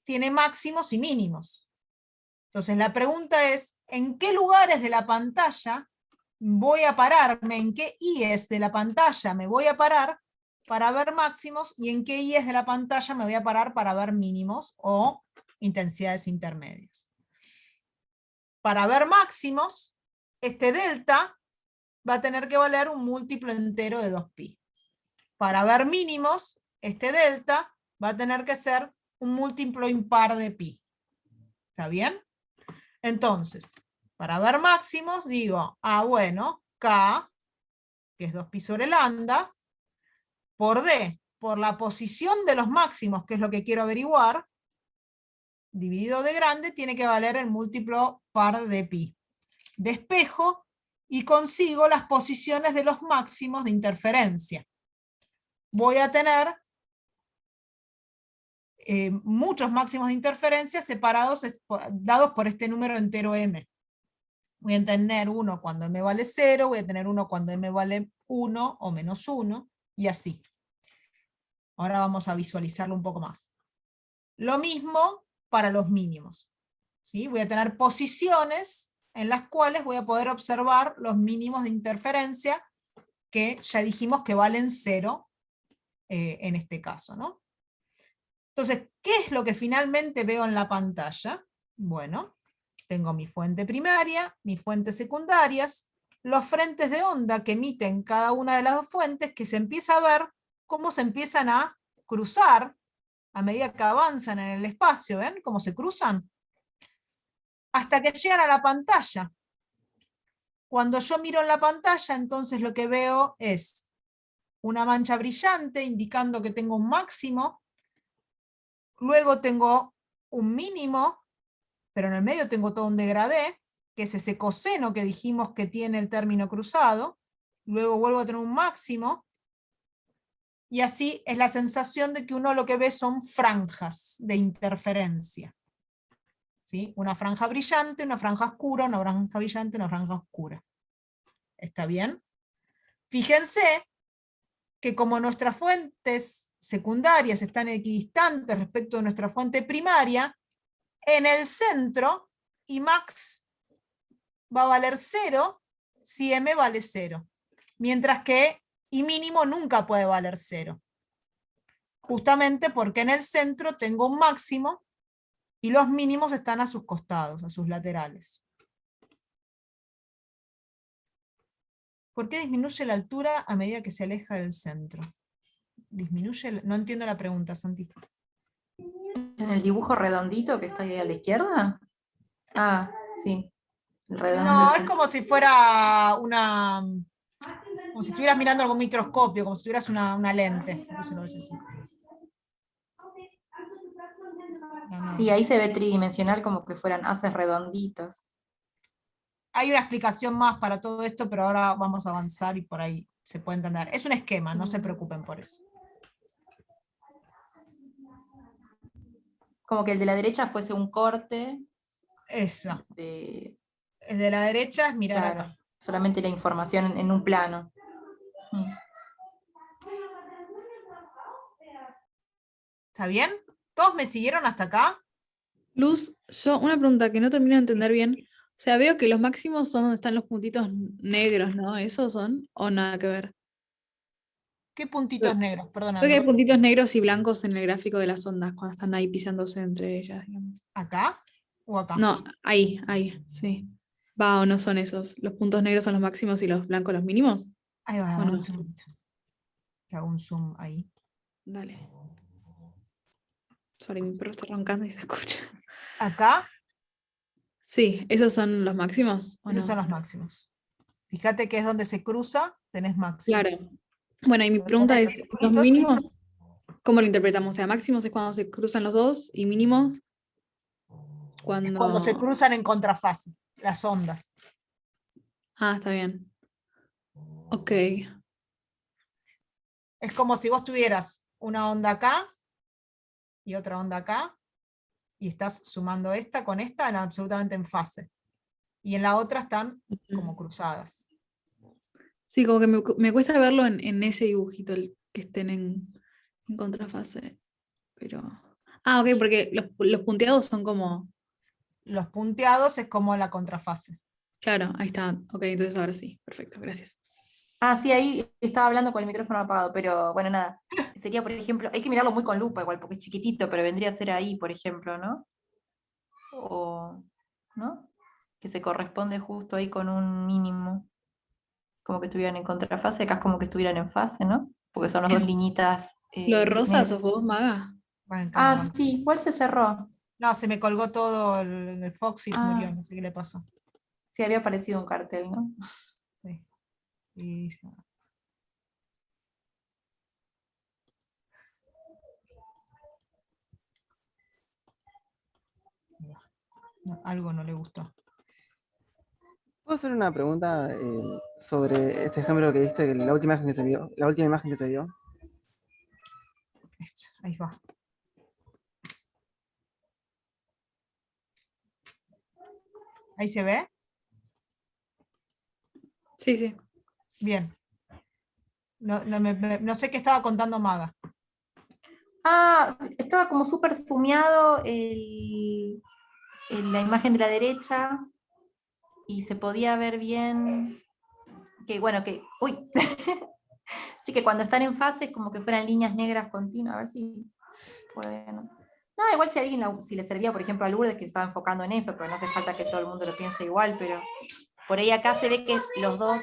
tiene máximos y mínimos. Entonces la pregunta es, ¿en qué lugares de la pantalla voy a pararme, en qué IES de la pantalla me voy a parar para ver máximos y en qué IES de la pantalla me voy a parar para ver mínimos o intensidades intermedias. Para ver máximos, este delta va a tener que valer un múltiplo entero de 2pi. Para ver mínimos, este delta va a tener que ser un múltiplo impar de pi. ¿Está bien? Entonces, para ver máximos, digo, bueno, K, que es 2pi sobre lambda, por D, por la posición de los máximos, que es lo que quiero averiguar, dividido de grande, tiene que valer el múltiplo par de pi. Despejo y consigo las posiciones de los máximos de interferencia. Voy a tener muchos máximos de interferencia separados, dados por este número entero m. Voy a tener uno cuando m vale 0, voy a tener uno cuando m vale 1 o menos 1, y así. Ahora vamos a visualizarlo un poco más. Lo mismo para los mínimos. ¿Sí? Voy a tener posiciones en las cuales voy a poder observar los mínimos de interferencia, que ya dijimos que valen 0 en este caso, ¿no? Entonces, ¿qué es lo que finalmente veo en la pantalla? Bueno, tengo mi fuente primaria, mis fuentes secundarias, los frentes de onda que emiten cada una de las dos fuentes, que se empieza a ver cómo se empiezan a cruzar a medida que avanzan en el espacio, ¿ven? Cómo se cruzan. Hasta que llegan a la pantalla. Cuando yo miro en la pantalla, entonces lo que veo es una mancha brillante indicando que tengo un máximo, luego tengo un mínimo, pero en el medio tengo todo un degradé, que es ese coseno que dijimos que tiene el término cruzado, luego vuelvo a tener un máximo, y así es la sensación de que uno lo que ve son franjas de interferencia. ¿Sí? Una franja brillante, una franja oscura, una franja brillante, una franja oscura. ¿Está bien? Fíjense que como nuestras fuentes secundarias están equidistantes respecto de nuestra fuente primaria, en el centro Imax va a valer 0 si M vale 0, mientras que I mínimo nunca puede valer 0. Justamente porque en el centro tengo un máximo y los mínimos están a sus costados, a sus laterales. ¿Por qué disminuye la altura a medida que se aleja del centro? Disminuye, no entiendo la pregunta, Santi. ¿En el dibujo redondito que está ahí a la izquierda? Ah, sí. El redondo. No, es como si fuera una... como si estuvieras mirando algún microscopio, como si tuvieras una lente. Por eso lo ves así. No. Sí, ahí se ve tridimensional como que fueran haces redonditos. Hay una explicación más para todo esto, pero ahora vamos a avanzar y por ahí se puede entender. Es un esquema, no se preocupen por eso. Como que el de la derecha fuese un corte. Eso. De... El de la derecha es mirar claro, acá. solamente la información en un plano. ¿Está bien? ¿Todos me siguieron hasta acá? Luz, yo una pregunta que no termino de entender bien. O sea, veo que los máximos son donde están los puntitos negros, ¿no? ¿Esos son? ¿O nada que ver? ¿Qué puntitos negros? Veo que hay Perdóname. puntitos negros y blancos en el gráfico de las ondas, cuando están ahí pisándose entre ellas, digamos. ¿Acá o acá? No, ahí, sí. Va, o no son esos. ¿Los puntos negros son los máximos y los blancos los mínimos? Ahí va, ¿O dame no? un segundito. Que hago un zoom ahí. Dale. Sorry, mi perro está roncando y se escucha. Acá, Sí, ¿esos son los máximos? ¿O esos no? son los máximos. Fíjate que es donde se cruza, tenés máximo. Claro. Bueno, y mi pregunta Tenés es, ¿los circulitos. mínimos cómo lo interpretamos? O sea, máximos es cuando se cruzan los dos y mínimos Cuando se cruzan en contrafase, las ondas. Ah, está bien. Ok. Es como si vos tuvieras una onda acá y otra onda acá, y estás sumando esta con esta absolutamente en fase. Y en la otra están como cruzadas. Sí, como que me cuesta verlo en ese dibujito, que estén en contrafase. Pero. Ah, ok, porque los punteados son como. Los punteados es como la contrafase. Claro, ahí está. Ok, entonces ahora sí. Perfecto, gracias. Ah, sí, ahí estaba hablando con el micrófono apagado, pero bueno, nada. Sería, por ejemplo, hay que mirarlo muy con lupa igual, porque es chiquitito, pero vendría a ser ahí, por ejemplo, ¿no? O, ¿no? Que se corresponde justo ahí con un mínimo. Como que estuvieran en contrafase, acá es como que estuvieran en fase, ¿no? Porque son las dos liñitas ¿Lo de rosa sos negras. vos, Maga? Bueno, Ah, sí, igual se cerró. no, se me colgó todo el Fox y murió, Ah, no sé qué le pasó. sí, había aparecido un cartel, ¿no? Sí. Y- no, algo no le gustó. ¿Puedo hacer una pregunta sobre este ejemplo que diste, la última imagen que se vio? La última imagen que se vio. Ahí va. ¿Ahí se ve? Sí, sí. Bien. No sé qué estaba contando Maga. Ah, estaba como súper sumiado la imagen de la derecha y se podía ver bien que, bueno, que, uy, sí que cuando están en fase es como que fueran líneas negras continuas, a ver si pueden. No, igual si a alguien si le servía, por ejemplo, a Lourdes que estaba enfocando en eso, pero no hace falta que todo el mundo lo piense igual, pero por ahí acá se ve que los dos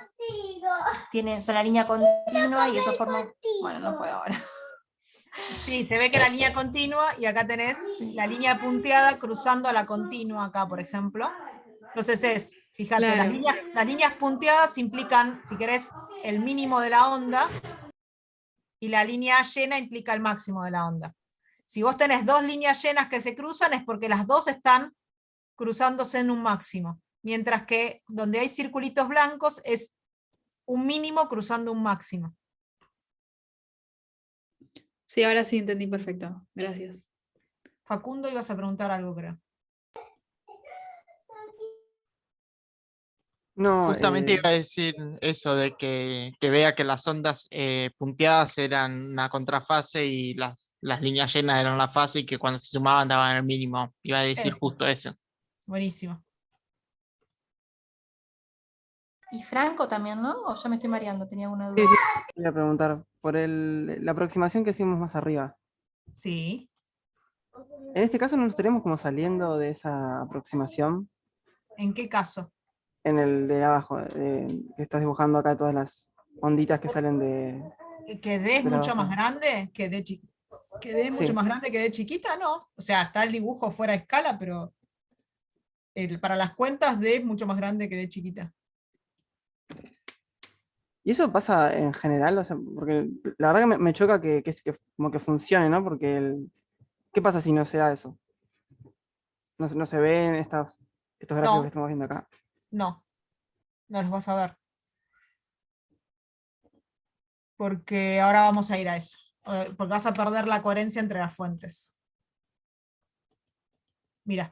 son la línea continua y eso forma. Bueno, no puedo ahora. Sí, se ve que la línea continua y acá tenés la línea punteada cruzando a la continua acá, por ejemplo. Entonces fíjate, Claro. las líneas punteadas implican, si querés, el mínimo de la onda y la línea llena implica el máximo de la onda. Si vos tenés dos líneas llenas que se cruzan es porque las dos están cruzándose en un máximo, mientras que donde hay circulitos blancos es un mínimo cruzando un máximo. Sí, ahora sí entendí perfecto. Gracias. Facundo, ibas a preguntar algo, creo. No, Justamente iba a decir eso de que vea que las ondas punteadas eran una contrafase y las líneas llenas eran la fase y que cuando se sumaban daban el mínimo. Iba a decir Eso, justo eso. buenísimo. Y Franco también, ¿no? O ya me estoy mareando, tenía una duda. sí, voy a preguntar por la aproximación que hicimos más arriba. Sí. En este caso no nos estaríamos como saliendo de esa aproximación ¿En qué caso? en el de abajo, que estás dibujando acá todas las onditas que salen ¿Que D es de la mucho más abajo. grande que D ¿Que D es mucho Sí. más grande que D chiquita? No. O sea, está el dibujo fuera de escala, pero para las cuentas D es mucho más grande que D chiquita. Y eso pasa en general, o sea, porque la verdad que me choca que como que funcione, ¿no? Porque ¿qué pasa si no se da eso? No se ven estos gráficos que No, estamos viendo acá. no los vas a ver. Porque ahora vamos a ir a eso. Porque vas a perder la coherencia entre las fuentes. Mira,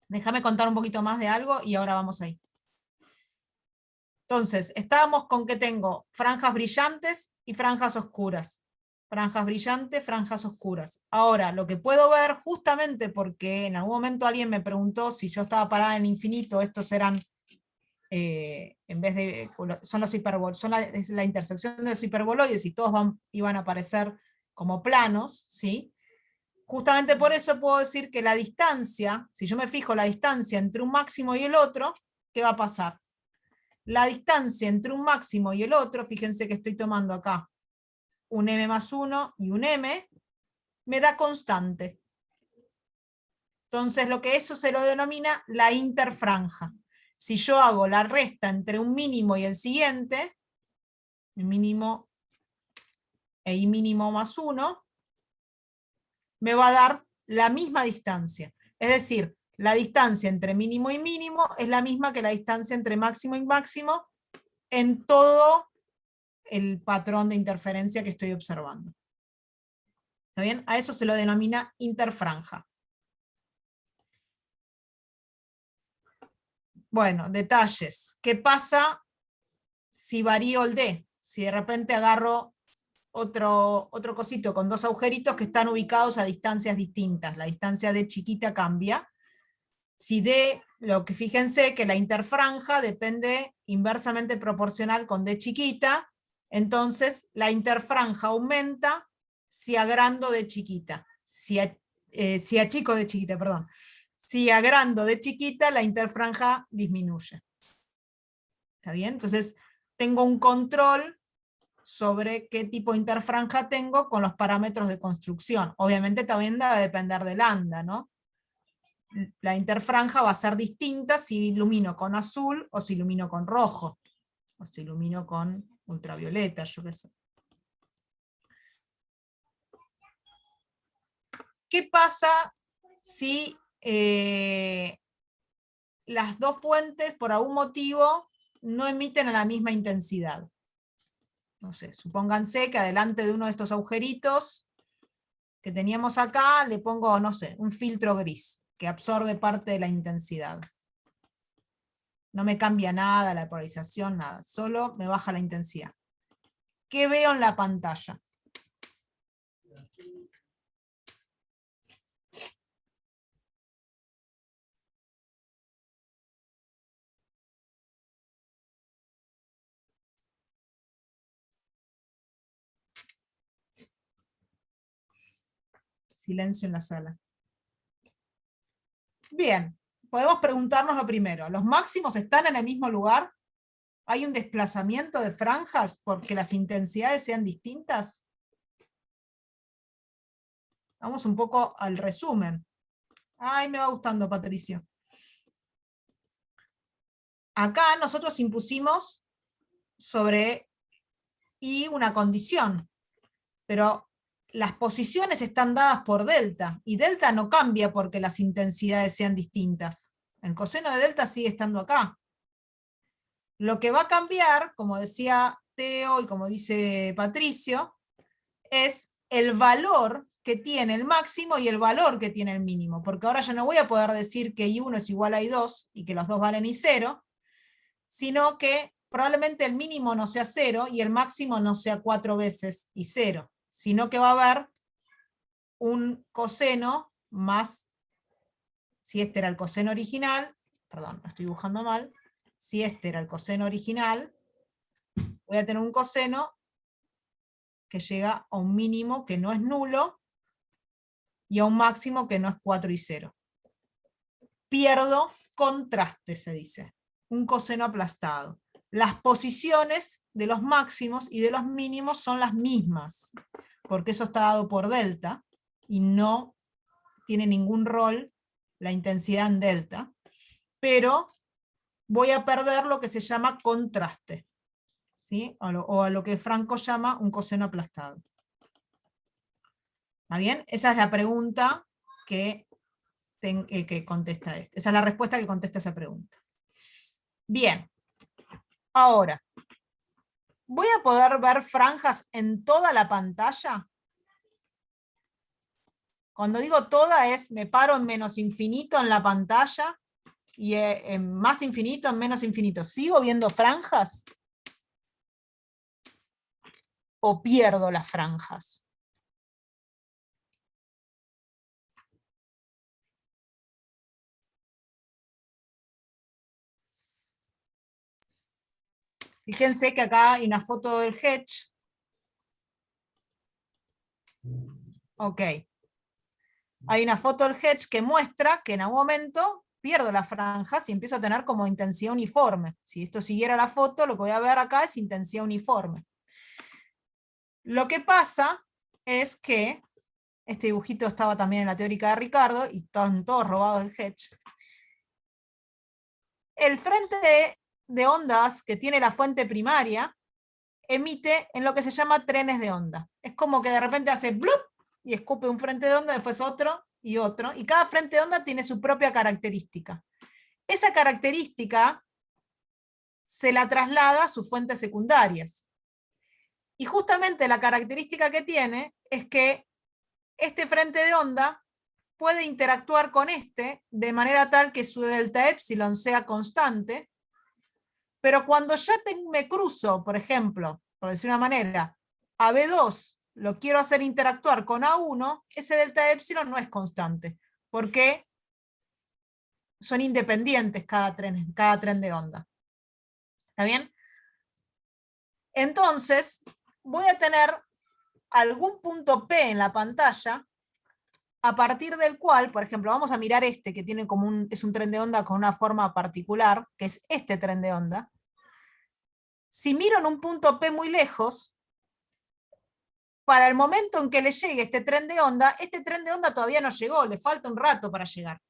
déjame contar un poquito más de algo y ahora vamos ahí. Entonces, estábamos con que tengo franjas brillantes y franjas oscuras. Franjas brillantes, franjas oscuras. Ahora, lo que puedo ver, justamente porque en algún momento alguien me preguntó si yo estaba parada en infinito, estos eran, en vez de, son los es la intersección de los hiperboloides y todos iban a aparecer como planos, ¿sí? Justamente por eso puedo decir que la distancia, si yo me fijo la distancia entre un máximo y el otro, ¿qué va a pasar? La distancia entre un máximo y el otro, fíjense que estoy tomando acá un m más 1 y un m, me da constante. Entonces lo que eso se lo denomina la interfranja. Si yo hago la resta entre un mínimo y el siguiente, el mínimo e i mínimo más 1, me va a dar la misma distancia. Es decir, la distancia entre mínimo y mínimo es la misma que la distancia entre máximo y máximo en todo el patrón de interferencia que estoy observando. ¿Está bien? A eso se lo denomina interfranja. Bueno, detalles. ¿Qué pasa si varío el D? Si de repente agarro otro cosito con dos agujeritos que están ubicados a distancias distintas. La distancia D chiquita cambia. Si D, lo que fíjense que la interfranja depende inversamente proporcional con D chiquita, entonces la interfranja aumenta si agrando D chiquita, si achico D chiquita, perdón. Si agrando D chiquita, la interfranja disminuye. ¿Está bien? Entonces tengo un control sobre qué tipo de interfranja tengo con los parámetros de construcción. Obviamente también debe depender del lambda, ¿no? La interfranja va a ser distinta si ilumino con azul o si ilumino con rojo, o si ilumino con ultravioleta, yo qué sé. ¿Qué pasa si las dos fuentes por algún motivo no emiten a la misma intensidad? No sé, supónganse que adelante de uno de estos agujeritos que teníamos acá le pongo, no sé, un filtro gris que absorbe parte de la intensidad. No me cambia nada la polarización, nada, solo me baja la intensidad. ¿Qué veo en la pantalla? Silencio en la sala. Bien, podemos preguntarnos lo primero. ¿Los máximos están en el mismo lugar? ¿Hay un desplazamiento de franjas porque las intensidades sean distintas? Vamos un poco al resumen. Ay, me va gustando, Patricio. Acá nosotros impusimos sobre I una condición, pero las posiciones están dadas por delta, y delta no cambia porque las intensidades sean distintas. El coseno de delta sigue estando acá. Lo que va a cambiar, como decía Teo y como dice Patricio, es el valor que tiene el máximo y el valor que tiene el mínimo, porque ahora ya no voy a poder decir que I1 es igual a I2 y que los dos valen I0, sino que probablemente el mínimo no sea 0 y el máximo no sea 4 veces I0, sino que va a haber un coseno más, si este era el coseno original, perdón, lo estoy dibujando mal, si este era el coseno original, voy a tener un coseno que llega a un mínimo que no es nulo y a un máximo que no es 4 y 0. Pierdo contraste, se dice, un coseno aplastado. Las posiciones de los máximos y de los mínimos son las mismas, porque eso está dado por delta, y no tiene ningún rol la intensidad en delta, pero voy a perder lo que se llama contraste, ¿sí? O a lo que Franco llama un coseno aplastado. ¿Está bien? Esa es la pregunta que contesta este. Esa es la respuesta que contesta esa pregunta. Bien. Ahora, ¿voy a poder ver franjas en toda la pantalla? Cuando digo toda es, me paro en menos infinito en la pantalla y en más infinito, en menos infinito. ¿Sigo viendo franjas? ¿O pierdo las franjas? Fíjense que acá hay una foto del Hedge. Ok. Hay una foto del Hedge que muestra que en algún momento pierdo las franjas y empiezo a tener como intensidad uniforme. Si esto siguiera la foto, lo que voy a ver acá es intensidad uniforme. Lo que pasa es que, este dibujito estaba también en la teórica de Ricardo, y están todos robados del Hedge. El frente de ondas que tiene la fuente primaria emite en lo que se llama trenes de onda. Es como que de repente hace ¡blup! Y escupe un frente de onda, después otro, y cada frente de onda tiene su propia característica. Esa característica se la traslada a sus fuentes secundarias. Y justamente la característica que tiene es que este frente de onda puede interactuar con este de manera tal que su delta epsilon sea constante, pero cuando ya me cruzo, por ejemplo, por decir una manera, a B2 lo quiero hacer interactuar con A1, ese delta epsilon no es constante, porque son independientes cada tren de onda. ¿Está bien? Entonces, voy a tener algún punto P en la pantalla, a partir del cual, por ejemplo, vamos a mirar este, que tiene como es un tren de onda con una forma particular, que es este tren de onda. Si miro en un punto P muy lejos, para el momento en que le llegue este tren de onda todavía no llegó, le falta un rato para llegar.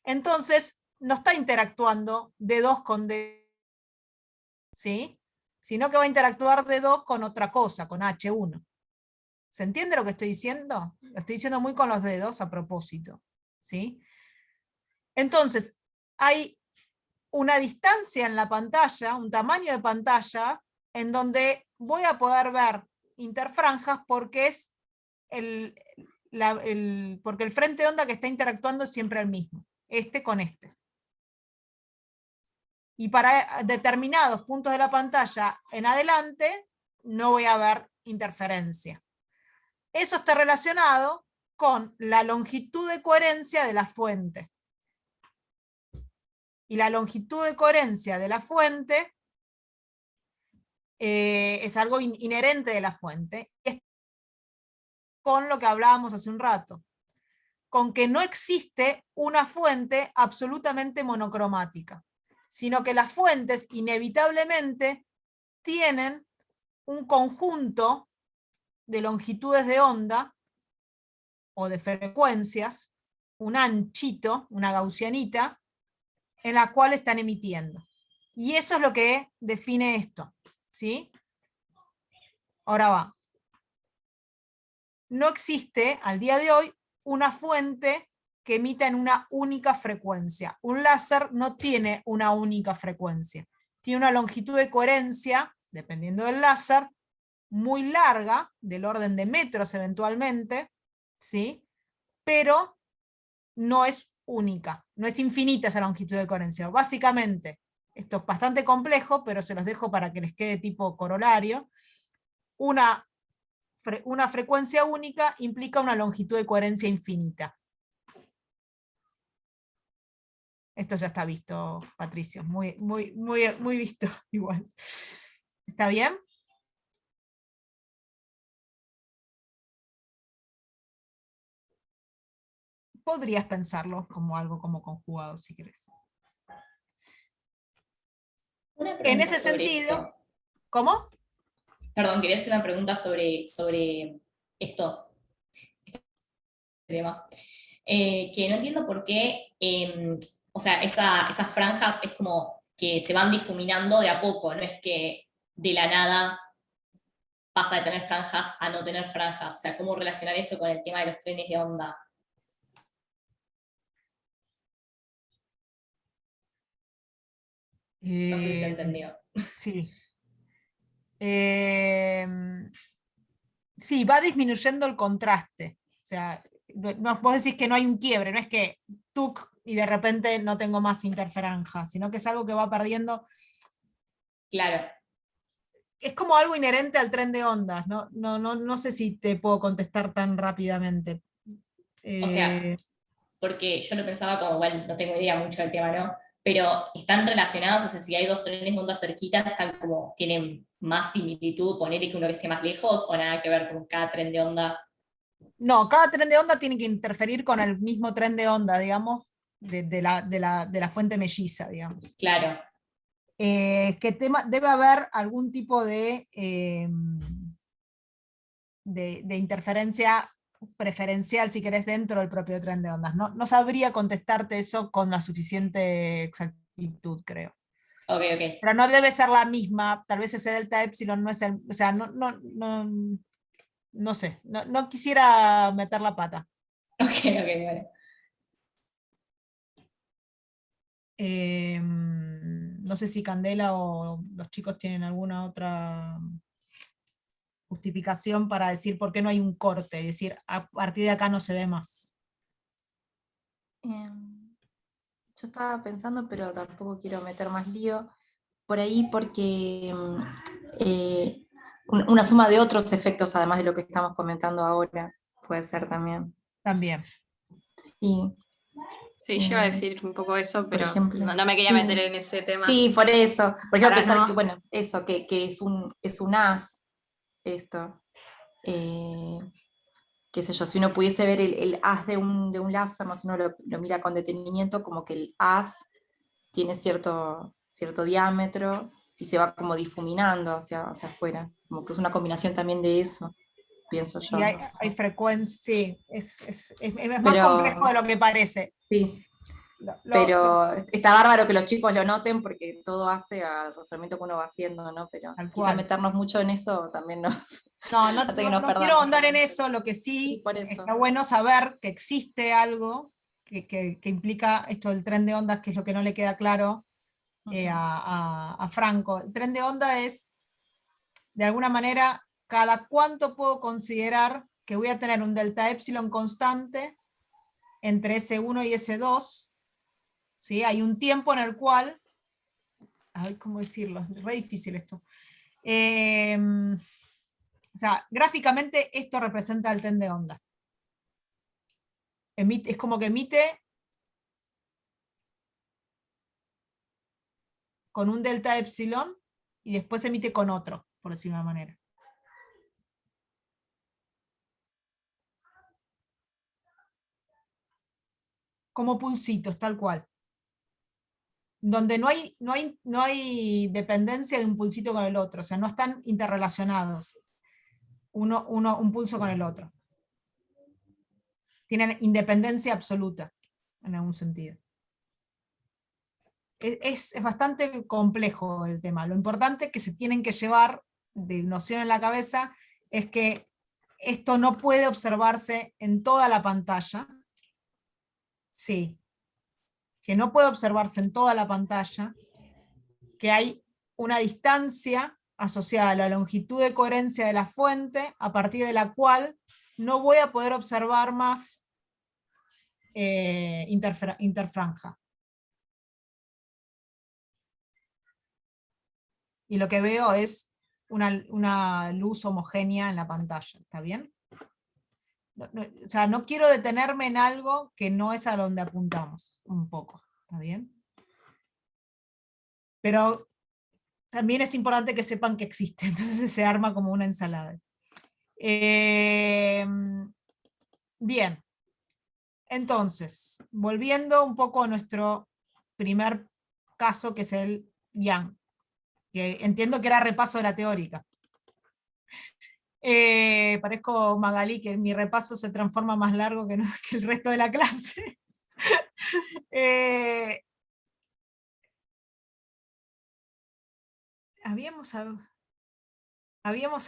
Entonces, no está interactuando D2 con D, ¿sí? Sino que va a interactuar D2 con otra cosa, con H1. ¿Se entiende lo que estoy diciendo? Lo estoy diciendo muy con los dedos a propósito, ¿sí? Entonces, hay una distancia en la pantalla, un tamaño de pantalla, en donde voy a poder ver interfranjas porque es porque el frente de onda que está interactuando es siempre el mismo, este con este. Y para determinados puntos de la pantalla en adelante, no voy a ver interferencia. Eso está relacionado con la longitud de coherencia de la fuente. Y la longitud de coherencia de la fuente es algo inherente de la fuente. Es con lo que hablábamos hace un rato, con que no existe una fuente absolutamente monocromática, sino que las fuentes inevitablemente tienen un conjunto de longitudes de onda o de frecuencias, un anchito, una gaussianita, en la cual están emitiendo. Y eso es lo que define esto, ¿sí? Ahora va. No existe, al día de hoy, una fuente que emita en una única frecuencia. Un láser no tiene una única frecuencia. Tiene una longitud de coherencia, dependiendo del láser, muy larga, del orden de metros eventualmente, ¿sí? Pero no es única, no es infinita esa longitud de coherencia. Básicamente, esto es bastante complejo, pero se los dejo para que les quede tipo corolario. Una frecuencia única implica una longitud de coherencia infinita. Esto ya está visto, Patricio, muy visto igual. ¿Está bien? Podrías pensarlo como algo como conjugado, si querés. Una En pregunta ese sobre sentido, esto. ¿cómo? Perdón, quería hacer una pregunta sobre esto, este tema. Que no entiendo por qué, o sea, esas franjas es como que se van difuminando de a poco, no es que de la nada pasa de tener franjas a no tener franjas. O sea, ¿cómo relacionar eso con el tema de los trenes de onda? No sé si se entendió. Sí. Sí, va disminuyendo el contraste. O sea, vos decís que no hay un quiebre, no es que tuc y de repente no tengo más interferencia, sino que es algo que va perdiendo. Claro. Es como algo inherente al tren de ondas, no sé si te puedo contestar tan rápidamente. O sea, porque yo lo pensaba como, bueno, no tengo idea mucho del tema, ¿no? Pero están relacionados, o sea, si hay dos trenes de onda cerquitas, están como, tienen más similitud, ponerle que uno que esté más lejos, o nada que ver con cada tren de onda. No, cada tren de onda tiene que interferir con el mismo tren de onda, digamos, de la fuente melliza, digamos. Claro. Debe haber algún tipo de interferencia preferencial, si querés, dentro del propio tren de ondas. No sabría contestarte eso con la suficiente exactitud, creo. Ok, ok. Pero no debe ser la misma, tal vez ese delta epsilon no es el, o sea, no sé, no quisiera meter la pata. Ok, vale. No sé si Candela o los chicos tienen alguna otra justificación para decir por qué no hay un corte, es decir, a partir de acá no se ve más. Yo estaba pensando, pero tampoco quiero meter más lío por ahí porque una suma de otros efectos, además de lo que estamos comentando ahora, puede ser también. También. Sí. Sí, yo iba a decir un poco eso, pero ejemplo. no me quería Sí. meter en ese tema. Sí, por eso. Por ejemplo, Para pensar no- que, bueno, eso, que es un as, esto. Qué sé yo, si uno pudiese ver el haz de un láser, más uno lo mira con detenimiento, como que el haz tiene cierto diámetro y se va como difuminando hacia afuera. Como que es una combinación también de eso, pienso yo. Y hay, no sé. hay frecuencia, sí, es más Pero- complejo de lo que parece. Sí, Lo- pero está bárbaro que los chicos lo noten porque todo hace al razonamiento que uno va haciendo, ¿no? Pero Tal quizá cual. meternos mucho en eso también nos No, no, hace que no- nos no perdamos. quiero ahondar en eso, lo que Sí, sí por eso. está bueno saber que existe algo que implica esto del tren de ondas, que es lo que no le queda claro a Franco. El tren de onda es, de alguna manera, cada cuánto puedo considerar que voy a tener un delta epsilon constante entre S1 y S2, ¿sí? Hay un tiempo en el cual, ay, ¿cómo decirlo? Es re difícil esto. O sea, gráficamente esto representa el tren de onda. Es como que emite con un delta epsilon y después emite con otro, por decirlo de una manera. Como pulsitos, tal cual. Donde no hay dependencia de un pulsito con el otro, o sea, no están interrelacionados un pulso con el otro. Tienen independencia absoluta, en algún sentido. Es bastante complejo el tema. Lo importante que se tienen que llevar de noción en la cabeza es que esto no puede observarse en toda la pantalla. Sí, que no puede observarse en toda la pantalla, que hay una distancia asociada a la longitud de coherencia de la fuente, a partir de la cual no voy a poder observar más interfranja. Y lo que veo es una luz homogénea en la pantalla, ¿está bien? O sea, no quiero detenerme en algo que no es a donde apuntamos, un poco, ¿está bien? Pero también es importante que sepan que existe, entonces se arma como una ensalada. Bien, entonces, volviendo un poco a nuestro primer caso, que es el Yang, que entiendo que era repaso de la teórica. Parezco Magalí, que mi repaso se transforma más largo que el resto de la clase. Habíamos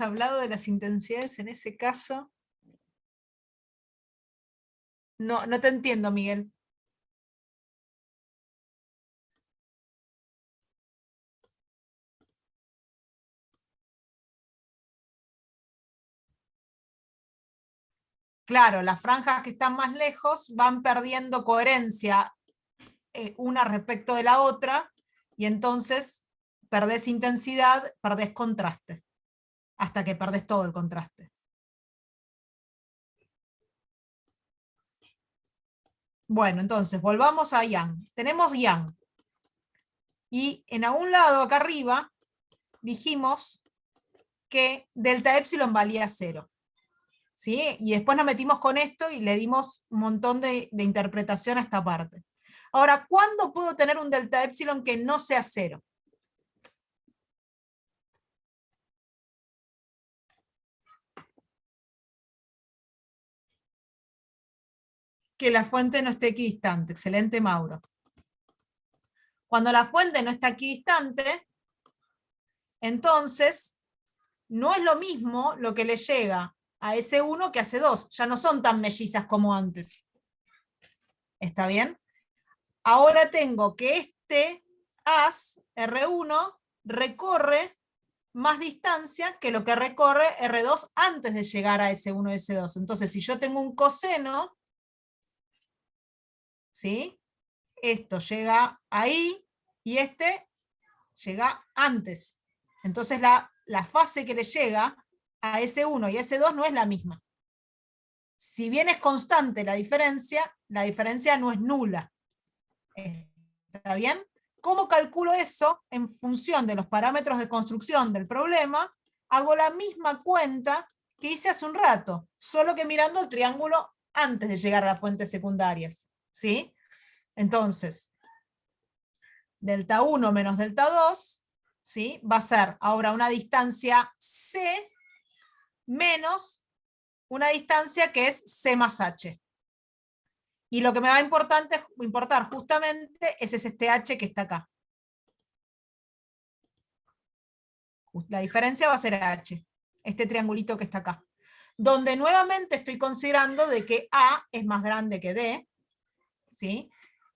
hablado de las intensidades en ese caso. No te entiendo, Miguel. Claro, las franjas que están más lejos van perdiendo coherencia una respecto de la otra, y entonces perdés intensidad, perdés contraste, hasta que perdés todo el contraste. Bueno, entonces, volvamos a Yang. Tenemos Yang. Y en algún lado acá arriba dijimos que delta epsilon valía 0. ¿Sí? Y después nos metimos con esto y le dimos un montón de interpretación a esta parte. Ahora, ¿cuándo puedo tener un delta epsilon que no sea 0? Que la fuente no esté equidistante. Excelente, Mauro. Cuando la fuente no está equidistante, entonces no es lo mismo lo que le llega a S1 que a S2. Ya no son tan mellizas como antes. ¿Está bien? Ahora tengo que este haz, R1, recorre más distancia que lo que recorre R2 antes de llegar a S1 y S2. Entonces, si yo tengo un coseno, ¿sí? Esto llega ahí y este llega antes. Entonces, la fase que le llega a S1 y S2 no es la misma. Si bien es constante la diferencia no es nula. ¿Está bien? ¿Cómo calculo eso? En función de los parámetros de construcción del problema, hago la misma cuenta que hice hace un rato, solo que mirando el triángulo antes de llegar a las fuentes secundarias, ¿sí? Entonces, delta 1 menos delta 2, ¿sí? Va a ser ahora una distancia C menos una distancia que es C más H. Y lo que me va a importar justamente es este H que está acá. La diferencia va a ser H, este triangulito que está acá. Donde nuevamente estoy considerando de que A es más grande que D, ¿sí?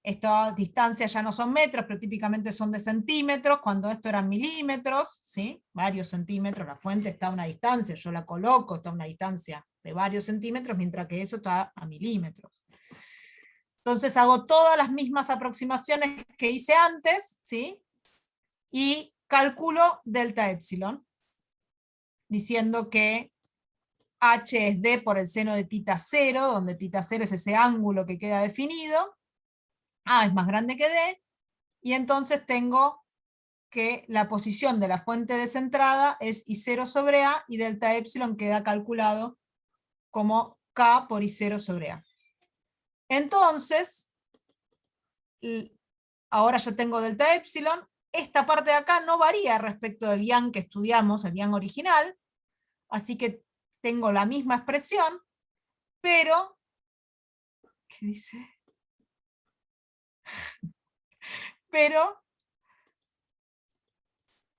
Estas distancias ya no son metros, pero típicamente son de centímetros, cuando esto eran milímetros, ¿sí? Varios centímetros, la fuente está a una distancia, yo la coloco, está a una distancia de varios centímetros, mientras que eso está a milímetros. Entonces hago todas las mismas aproximaciones que hice antes, ¿sí? Y calculo delta epsilon, diciendo que H es D por el seno de tita 0, donde tita 0 es ese ángulo que queda definido, A es más grande que D, y entonces tengo que la posición de la fuente descentrada es I0 sobre A, y delta epsilon queda calculado como K por I0 sobre A. Entonces, ahora ya tengo delta epsilon, esta parte de acá no varía respecto del yang que estudiamos, el yang original, así que tengo la misma expresión, pero, ¿qué dice? Pero,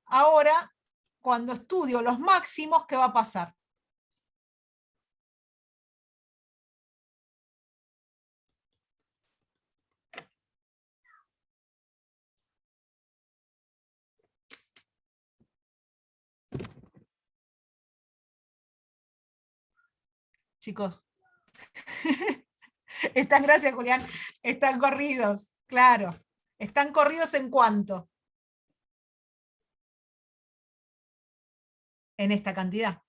ahora, cuando estudio los máximos, ¿qué va a pasar? Chicos. Están, gracias Julián, están corridos, claro. ¿Están corridos en cuánto? En esta cantidad.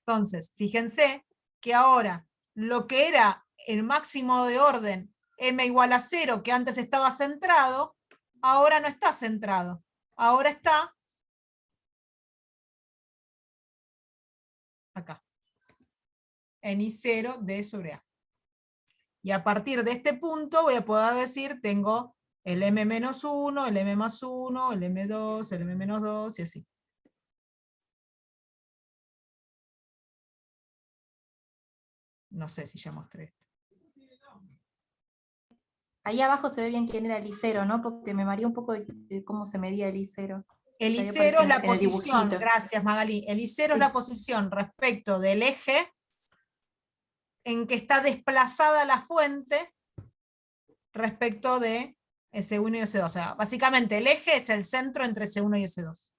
Entonces, fíjense que ahora lo que era el máximo de orden m igual a 0, que antes estaba centrado, ahora no está centrado. Ahora está acá. En I0 D sobre A. Y a partir de este punto voy a poder decir, tengo el m menos 1, el m más 1, el m2, el m menos 2 y así. No sé si ya mostré esto. Ahí abajo se ve bien quién era el I0, ¿no? Porque me mareó un poco de cómo se medía el I0. El Ahí I0 aparece es la en el posición, dibujito. gracias Magali, el I0 es la posición respecto del eje en que está desplazada la fuente respecto de S1 y S2. O sea, básicamente el eje es el centro entre S1 y S2.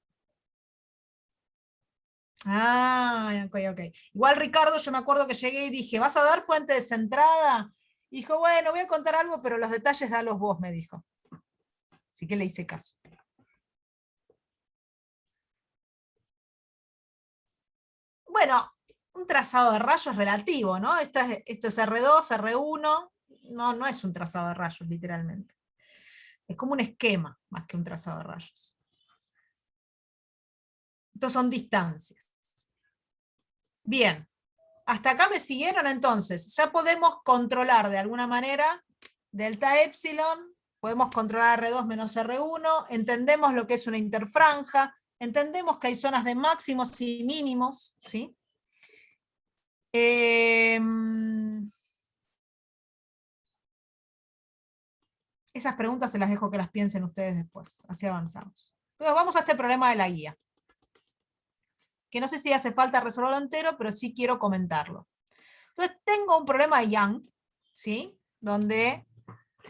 Ah, ok, ok. Igual Ricardo, yo me acuerdo que llegué y dije, ¿vas a dar fuente descentrada? Y dijo, bueno, voy a contar algo, pero los detalles dalos vos, me dijo. Así que le hice caso. Bueno, un trazado de rayos relativo, ¿no? Esto es R2, R1, no es un trazado de rayos, literalmente. Es como un esquema, más que un trazado de rayos. Estos son distancias. Bien, hasta acá me siguieron entonces. Ya podemos controlar de alguna manera delta epsilon, podemos controlar R2 menos R1, entendemos lo que es una interfranja, entendemos que hay zonas de máximos y mínimos, ¿sí? Esas preguntas se las dejo que las piensen ustedes después, así avanzamos. Entonces vamos a este problema de la guía, que no sé si hace falta resolverlo entero, pero sí quiero comentarlo. Entonces tengo un problema de Young, ¿sí? Donde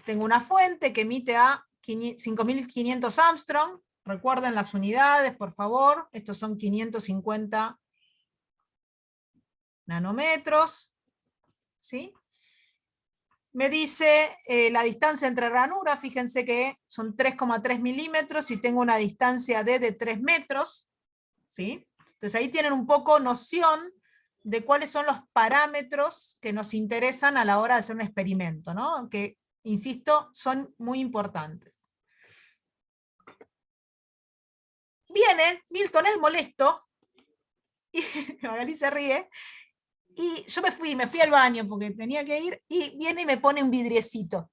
tengo una fuente que emite a 5500 Armstrong, recuerden las unidades, por favor, estos son 550 nanómetros, ¿sí? Me dice la distancia entre ranuras, fíjense que son 3,3 milímetros y tengo una distancia D de 3 metros, ¿sí? Entonces ahí tienen un poco noción de cuáles son los parámetros que nos interesan a la hora de hacer un experimento, ¿no? Que Insisto, son muy importantes. Viene Milton el molesto, y Magali se ríe, y yo me fui al baño porque tenía que ir, y viene y me pone un vidriecito.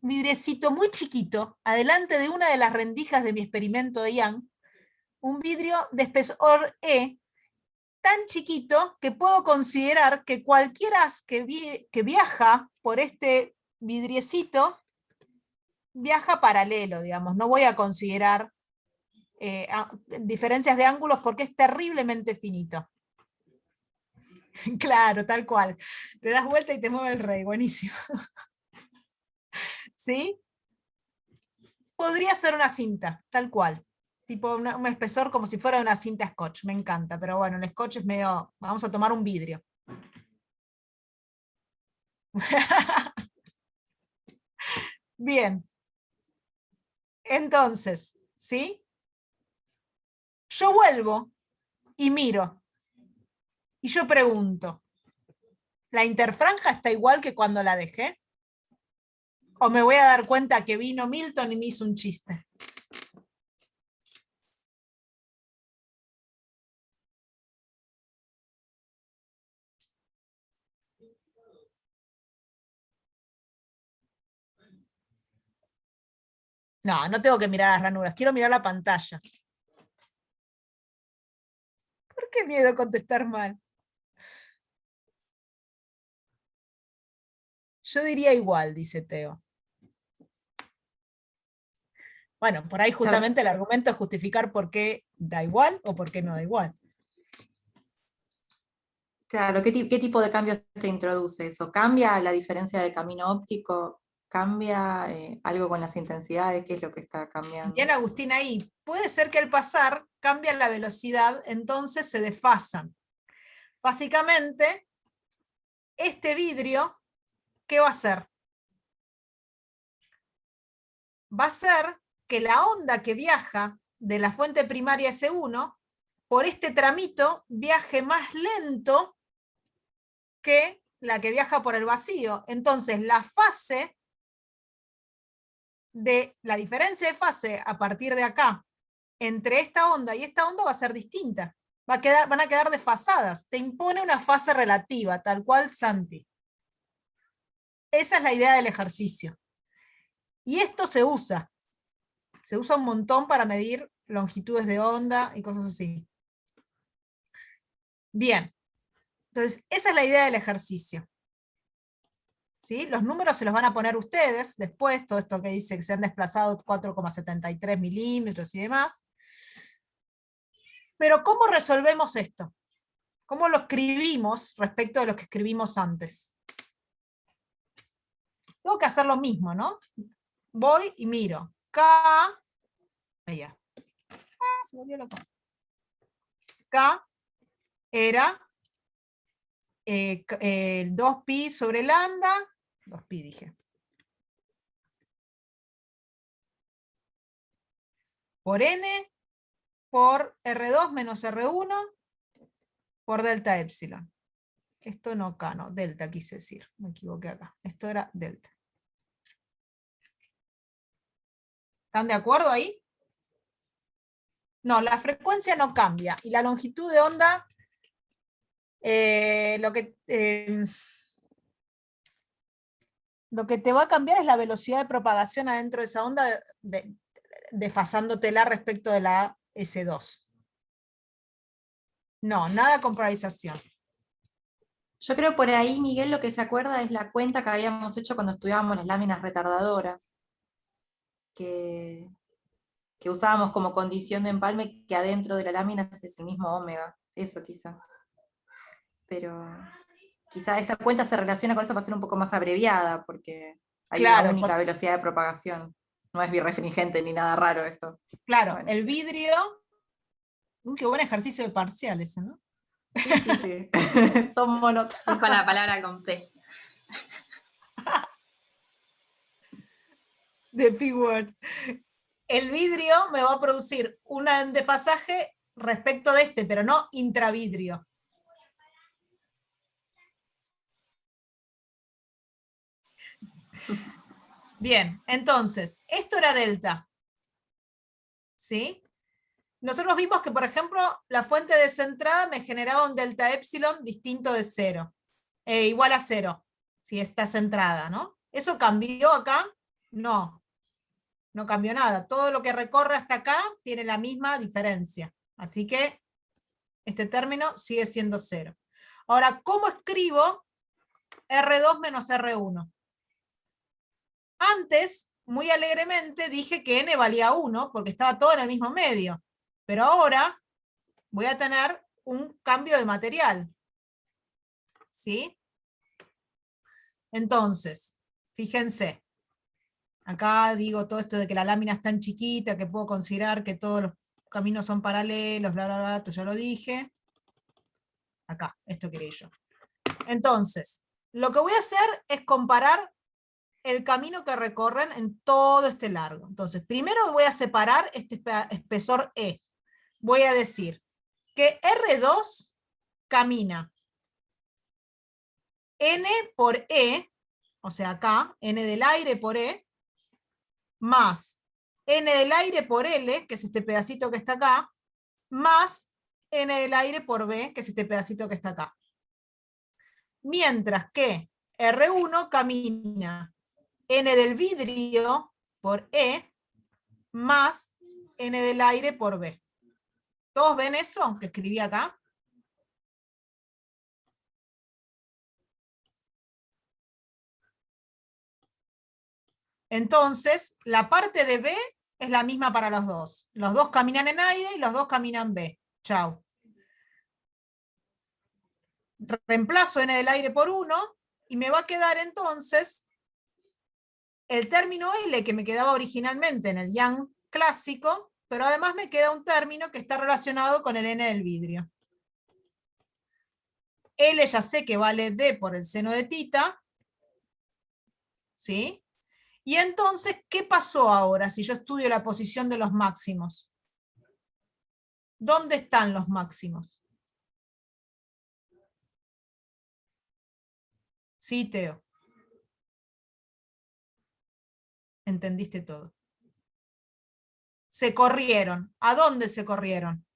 Un vidriecito muy chiquito, adelante de una de las rendijas de mi experimento de Young, un vidrio de espesor E, tan chiquito que puedo considerar que cualquier haz que viaja por este vidriecito, viaja paralelo, digamos. No voy a considerar diferencias de ángulos porque es terriblemente finito. Claro, tal cual. Te das vuelta y te mueve el rey, buenísimo. ¿Sí? Podría ser una cinta, tal cual. Tipo un espesor como si fuera una cinta scotch, me encanta, pero bueno, el scotch es medio, vamos a tomar un vidrio. Bien. Entonces, ¿sí? Yo vuelvo y miro. Y yo pregunto, ¿la interfranja está igual que cuando la dejé? ¿O me voy a dar cuenta que vino Milton y me hizo un chiste? No, no tengo que mirar las ranuras, quiero mirar la pantalla. ¿Por qué miedo a contestar mal? Yo diría igual, dice Teo. Bueno, por ahí justamente el argumento es justificar por qué da igual o por qué no da igual. Claro, ¿qué tipo de cambios te introduce eso? ¿Cambia la diferencia de camino óptico? ¿Cambia algo con las intensidades? ¿Qué es lo que está cambiando? Bien, Agustín, ahí. Puede ser que al pasar cambia la velocidad, entonces se desfasan. Básicamente, este vidrio, ¿qué va a hacer? Va a ser que la onda que viaja de la fuente primaria S1 por este tramito viaje más lento que la que viaja por el vacío. Entonces, la fase de la diferencia de fase a partir de acá entre esta onda y esta onda va a ser distinta. Van a quedar desfasadas. Te impone una fase relativa, tal cual Santi. Esa es la idea del ejercicio. Y esto se usa. Se usa un montón para medir longitudes de onda y cosas así. Bien. Entonces, esa es la idea del ejercicio. ¿Sí? Los números se los van a poner ustedes después, todo esto que dice que se han desplazado 4,73 milímetros y demás. Pero ¿cómo resolvemos esto? ¿Cómo lo escribimos respecto de lo que escribimos antes? Tengo que hacer lo mismo, ¿no? Voy y miro. K, allá. Se volvió loco. K era 2pi sobre lambda, 2pi dije. Por n, por R2 menos R1, por delta epsilon. Esto no K, no, delta quise decir, me equivoqué acá. Esto era delta. ¿Están de acuerdo ahí? No, la frecuencia no cambia. Y la longitud de onda, lo que te va a cambiar es la velocidad de propagación adentro de esa onda, desfasándotela respecto de la S2. No, nada con polarización. Yo creo por ahí, Miguel, lo que se acuerda es la cuenta que habíamos hecho cuando estudiábamos las láminas retardadoras, que usábamos como condición de empalme que adentro de la lámina es el mismo ómega. Eso quizá. Pero quizá esta cuenta se relaciona con eso para ser un poco más abreviada, porque hay Claro, una única velocidad de propagación. No es birrefringente ni nada raro esto. Claro, Bueno. el vidrio. Qué buen ejercicio de parciales, ¿no? Sí. Tomo nota. Dijo la palabra con P. De P-word. El vidrio me va a producir un desfasaje respecto de este, pero no intravidrio. Bien, entonces, esto era delta. ¿Sí? Nosotros vimos que, por ejemplo, la fuente descentrada me generaba un delta epsilon distinto de 0. Igual a 0, si está centrada, ¿no? ¿Eso cambió acá? No, no cambió nada. Todo lo que recorre hasta acá tiene la misma diferencia. Así que este término sigue siendo 0. Ahora, ¿cómo escribo R2 menos R1? Antes, muy alegremente, dije que n valía 1 porque estaba todo en el mismo medio. Pero ahora voy a tener un cambio de material. ¿Sí? Entonces, fíjense. Acá digo todo esto de que la lámina es tan chiquita que puedo considerar que todos los caminos son paralelos, bla, bla, bla, esto ya lo dije. Acá, esto quería yo. Entonces, lo que voy a hacer es comparar el camino que recorren en todo este largo. Entonces, primero voy a separar este espesor E. Voy a decir que R2 camina N por E, o sea acá, N del aire por E, más N del aire por L, que es este pedacito que está acá, más N del aire por B, que es este pedacito que está acá. Mientras que R1 camina N del vidrio por E, más N del aire por B. ¿Todos ven eso que escribí acá? Entonces, la parte de B es la misma para los dos. Los dos caminan en aire y los dos caminan B. Chau. Reemplazo N del aire por 1 y me va a quedar entonces el término L que me quedaba originalmente en el Young clásico, pero además me queda un término que está relacionado con el N del vidrio. L ya sé que vale D por el seno de tita. ¿Sí? Y entonces, ¿qué pasó ahora si yo estudio la posición de los máximos? ¿Dónde están los máximos? Sí, Teo. Entendiste todo. Se corrieron. ¿A dónde se corrieron?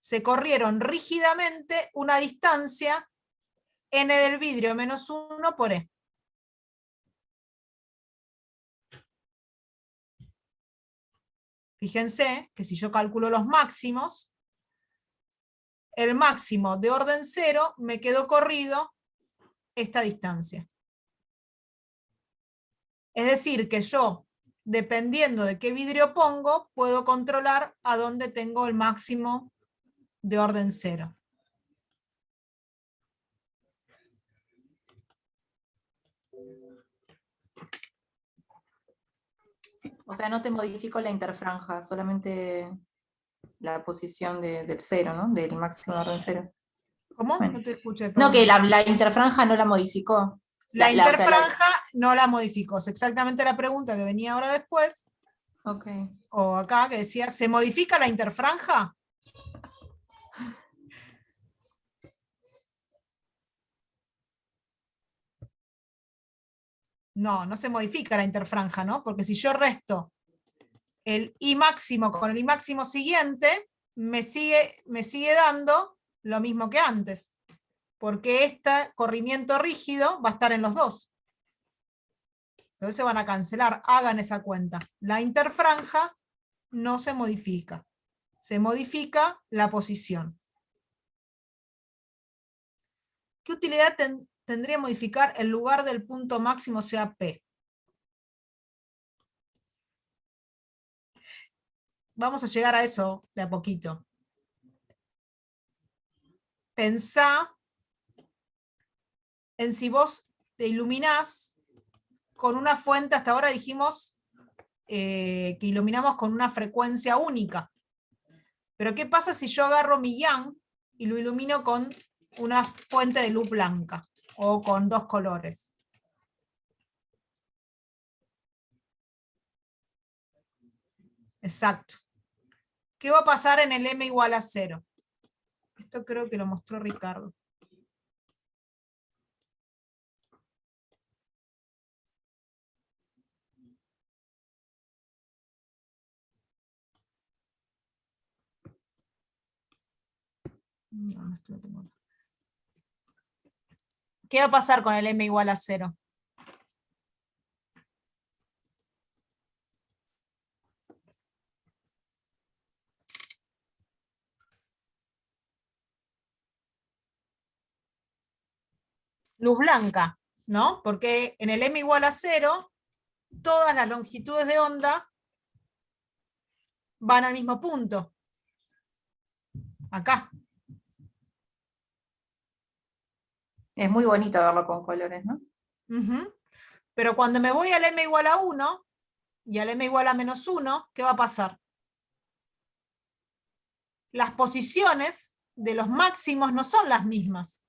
Se corrieron rígidamente una distancia N del vidrio menos 1 por E. Fíjense que si yo calculo los máximos, el máximo de orden 0 me quedó corrido esta distancia. Es decir, que yo, dependiendo de qué vidrio pongo, puedo controlar a dónde tengo el máximo de orden 0. O sea, no te modifico la interfranja, solamente la posición del 0, ¿no? Del máximo de orden 0. ¿Cómo? Bueno. No te escuché. No, Perdón. que la interfranja no la modificó. La o sea, interfranja no la modificó. Es exactamente la pregunta que venía ahora después, Ok. o acá, que decía, ¿se modifica la interfranja? No, no se modifica la interfranja, ¿no? Porque si yo resto el I máximo con el I máximo siguiente, me sigue dando lo mismo que antes. Porque este corrimiento rígido va a estar en los dos. Entonces se van a cancelar, hagan esa cuenta. La interfranja no se modifica. Se modifica la posición. ¿Qué utilidad tendría modificar el lugar del punto máximo sea P? Vamos a llegar a eso de a poquito. Pensá en si vos te iluminás con una fuente, hasta ahora dijimos que iluminamos con una frecuencia única. Pero ¿qué pasa si yo agarro mi yang y lo ilumino con una fuente de luz blanca o con dos colores? Exacto. ¿Qué va a pasar en el M igual a 0? Esto creo que lo mostró Ricardo. No, esto lo tengo acá. ¿Qué va a pasar con el m igual a 0? Luz blanca, ¿no? Porque en el m igual a 0, todas las longitudes de onda van al mismo punto. Acá. Es muy bonito verlo con colores, ¿no? Ujú. Pero cuando me voy al m igual a 1 y al m igual a menos 1, ¿qué va a pasar? Las posiciones de los máximos no son las mismas.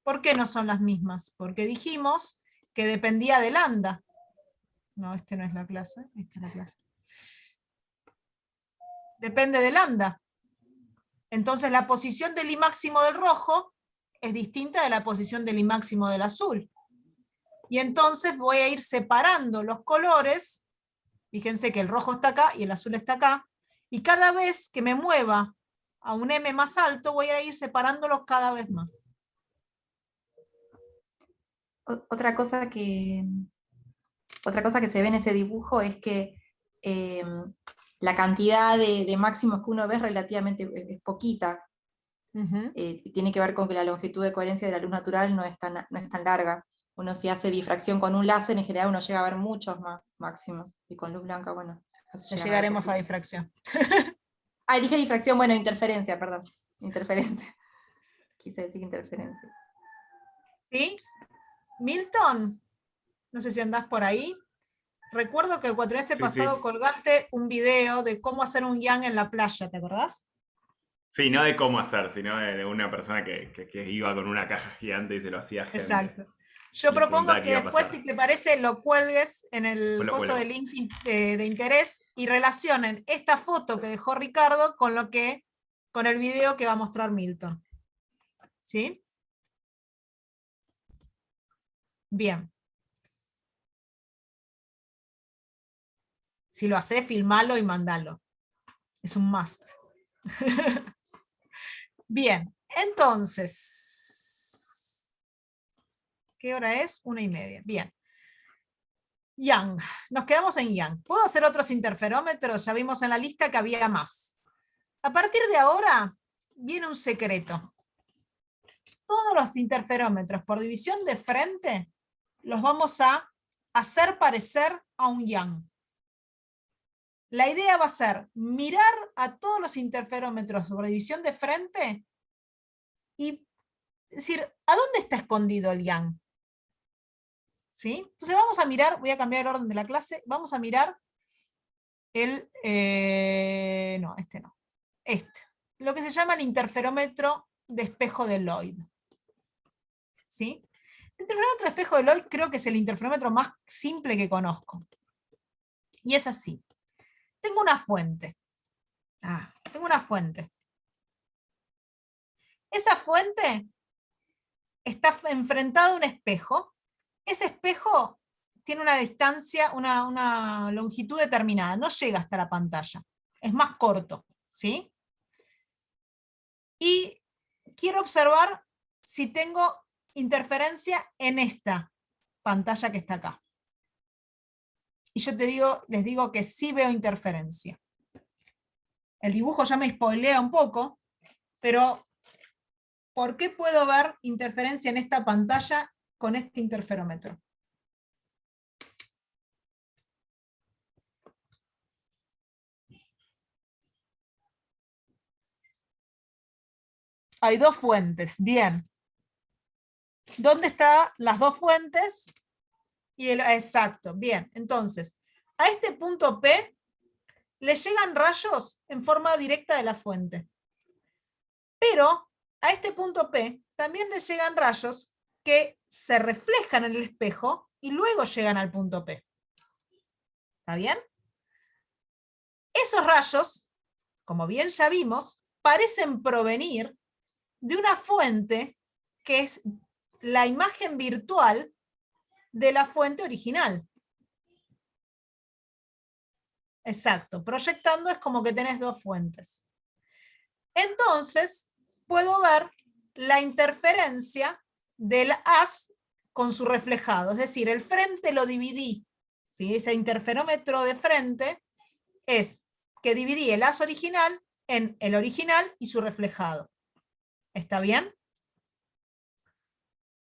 ¿Por qué no son las mismas? Porque dijimos que dependía del lambda. No, este no es la clase, esta es la clase. Depende del lambda. Entonces la posición del I máximo del rojo es distinta de la posición del I máximo del azul. Y entonces voy a ir separando los colores. Fíjense que el rojo está acá y el azul está acá. Y cada vez que me mueva a un M más alto, voy a ir separándolos cada vez más. Otra cosa que se ve en ese dibujo es que la cantidad de máximos que uno ve es relativamente es poquita. Ujú. Tiene que ver con que la longitud de coherencia de la luz natural no es tan larga. Uno, si hace difracción con un láser, en general uno llega a ver muchos más máximos, y con luz blanca, bueno, no se Ya llega a ver llegaremos a poquito. difracción. Ah, dije difracción, bueno, interferencia, perdón. Interferencia. Quise decir interferencia. ¿Sí? Milton, no sé si andás por ahí. Recuerdo que el cuatrimestre Sí, pasado sí. colgaste un video de cómo hacer un yang en la playa, ¿te acordás? Sí, no de cómo hacer, sino de una persona que iba con una caja gigante y se lo hacía a gente. Exacto. Yo Les preguntaba propongo qué que iba a después, pasar. si te parece, lo cuelgues en el Después lo coso cuelgo. de links de interés y relacionen esta foto que dejó Ricardo con el video que va a mostrar Milton. ¿Sí? Bien. Si lo haces, filmalo y mandalo. Es un must. Bien, entonces, ¿qué hora es? 1:30. Bien. Yang. Nos quedamos en Yang. ¿Puedo hacer otros interferómetros? Ya vimos en la lista que había más. A partir de ahora viene un secreto. Todos los interferómetros por división de frente los vamos a hacer parecer a un Yang. La idea va a ser mirar a todos los interferómetros por división de frente y decir, ¿a dónde está escondido el Yang? ¿Sí? Entonces vamos a mirar, voy a cambiar el orden de la clase, vamos a mirar no, este no. Este. Lo que se llama el interferómetro de espejo de Lloyd. ¿Sí? El interferómetro de espejo de Lloyd creo que es el interferómetro más simple que conozco. Y es así. Tengo una fuente. Tengo una fuente. Esa fuente está enfrentada a un espejo. Ese espejo tiene una distancia, una longitud determinada, no llega hasta la pantalla, es más corto, ¿sí? Y quiero observar si tengo interferencia en esta pantalla que está acá. Y yo les digo que sí veo interferencia. El dibujo ya me spoilea un poco, pero ¿por qué puedo ver interferencia en esta pantalla con este interferómetro? Hay dos fuentes, bien. ¿Dónde están las dos fuentes? Exacto, bien. Entonces, a este punto P le llegan rayos en forma directa de la fuente. Pero a este punto P también le llegan rayos que se reflejan en el espejo y luego llegan al punto P. ¿Está bien? Esos rayos, como bien ya vimos, parecen provenir de una fuente que es la imagen virtual de la fuente original. Exacto, proyectando es como que tenés dos fuentes. Entonces, puedo ver la interferencia del haz con su reflejado. Es decir, el frente lo dividí, ¿sí? Ese interferómetro de frente es que dividí el haz original en el original y su reflejado. ¿Está bien?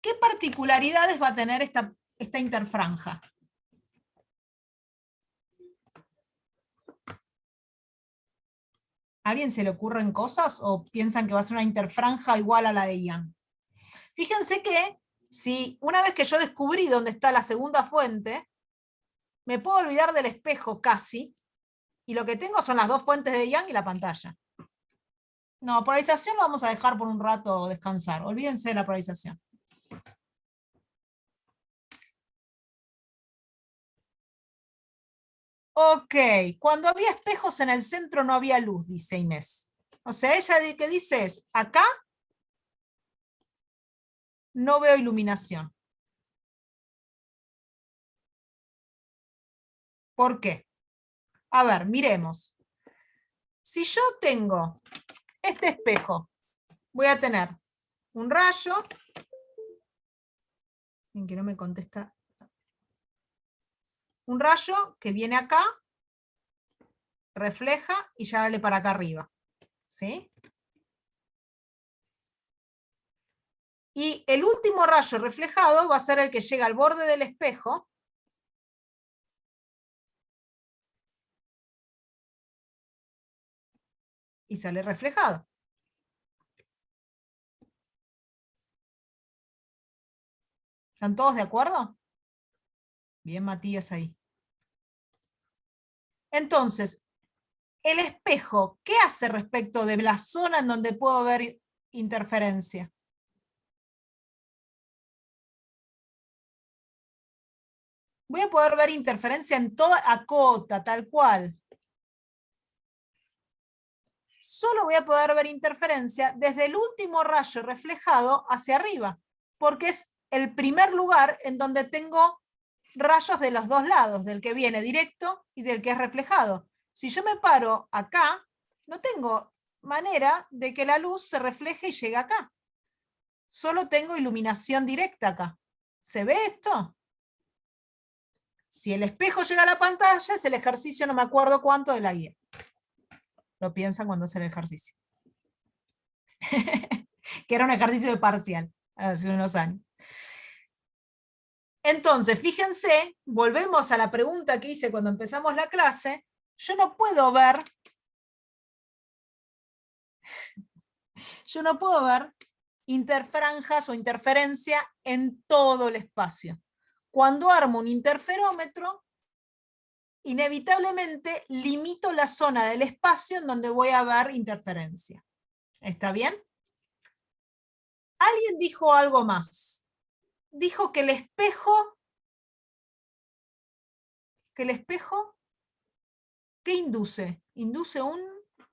¿Qué particularidades va a tener esta interfranja? ¿A alguien se le ocurren cosas o piensan que va a ser una interfranja igual a la de Young? Fíjense que si una vez que yo descubrí dónde está la segunda fuente, me puedo olvidar del espejo casi, y lo que tengo son las dos fuentes de Young y la pantalla. No, polarización lo vamos a dejar por un rato descansar. Olvídense de la polarización. Ok, cuando había espejos en el centro no había luz, dice Inés. O sea, ella que dice es, acá no veo iluminación. ¿Por qué? A ver, miremos. Si yo tengo este espejo, voy a tener un rayo, en que no me contesta, un rayo que viene acá, refleja y ya vale para acá arriba. ¿Sí? Y el último rayo reflejado va a ser el que llega al borde del espejo y sale reflejado. ¿Están todos de acuerdo? Bien, Matías ahí. Entonces, el espejo, ¿qué hace respecto de la zona en donde puedo ver interferencia? Voy a poder ver interferencia en toda acota, tal cual. Solo voy a poder ver interferencia desde el último rayo reflejado hacia arriba, porque es el primer lugar en donde tengo rayos de los dos lados, del que viene directo y del que es reflejado. Si yo me paro acá, no tengo manera de que la luz se refleje y llegue acá. Solo tengo iluminación directa acá. ¿Se ve esto? Si el espejo llega a la pantalla, es el ejercicio, no me acuerdo cuánto, de la guía. Lo piensan cuando hacen el ejercicio. Que era un ejercicio de parcial, hace unos años. Entonces, fíjense, volvemos a la pregunta que hice cuando empezamos la clase. Yo no puedo ver interfranjas o interferencia en todo el espacio. Cuando armo un interferómetro, inevitablemente limito la zona del espacio en donde voy a ver interferencia. ¿Está bien? Alguien dijo algo más. Dijo que el espejo, ¿qué induce? Induce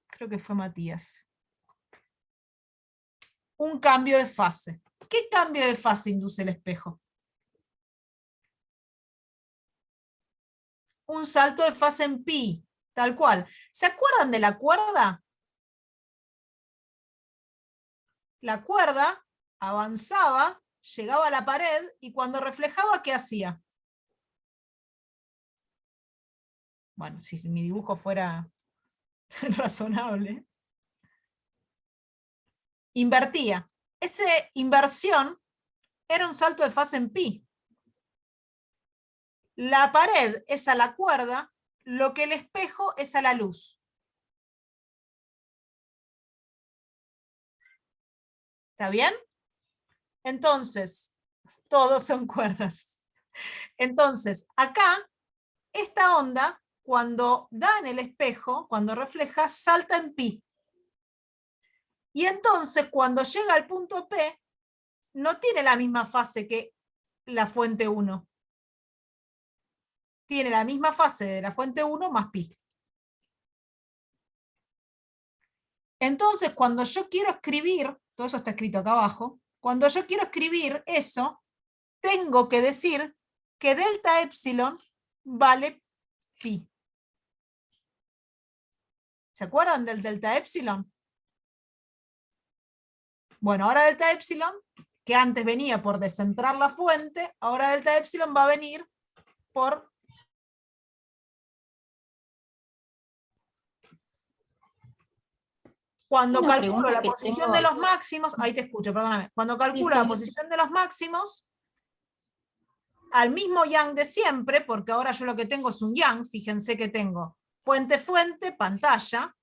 creo que fue Matías, un cambio de fase. ¿Qué cambio de fase induce el espejo? Un salto de fase en pi, tal cual. ¿Se acuerdan de la cuerda? La cuerda avanzaba, llegaba a la pared y cuando reflejaba, ¿qué hacía? Bueno, si mi dibujo fuera razonable. Invertía. Esa inversión era un salto de fase en pi. La pared es a la cuerda, lo que el espejo es a la luz. ¿Está bien? Entonces, todos son cuerdas. Entonces, acá, esta onda, cuando da en el espejo, cuando refleja, salta en pi. Y entonces, cuando llega al punto P, no tiene la misma fase que la fuente 1. Tiene la misma fase de la fuente 1 más pi. Entonces, cuando yo quiero escribir, todo eso está escrito acá abajo, cuando yo quiero escribir eso, tengo que decir que delta epsilon vale pi. ¿Se acuerdan del delta epsilon? Bueno, ahora delta epsilon, que antes venía por descentrar la fuente, ahora delta epsilon va a venir por... Cuando Una calculo pregunta la que posición tengo- de los máximos, ahí te escucho, perdóname. Cuando calculo sí. la posición de los máximos, al mismo yang de siempre, porque ahora yo lo que tengo es un yang, fíjense que tengo fuente, fuente, pantalla.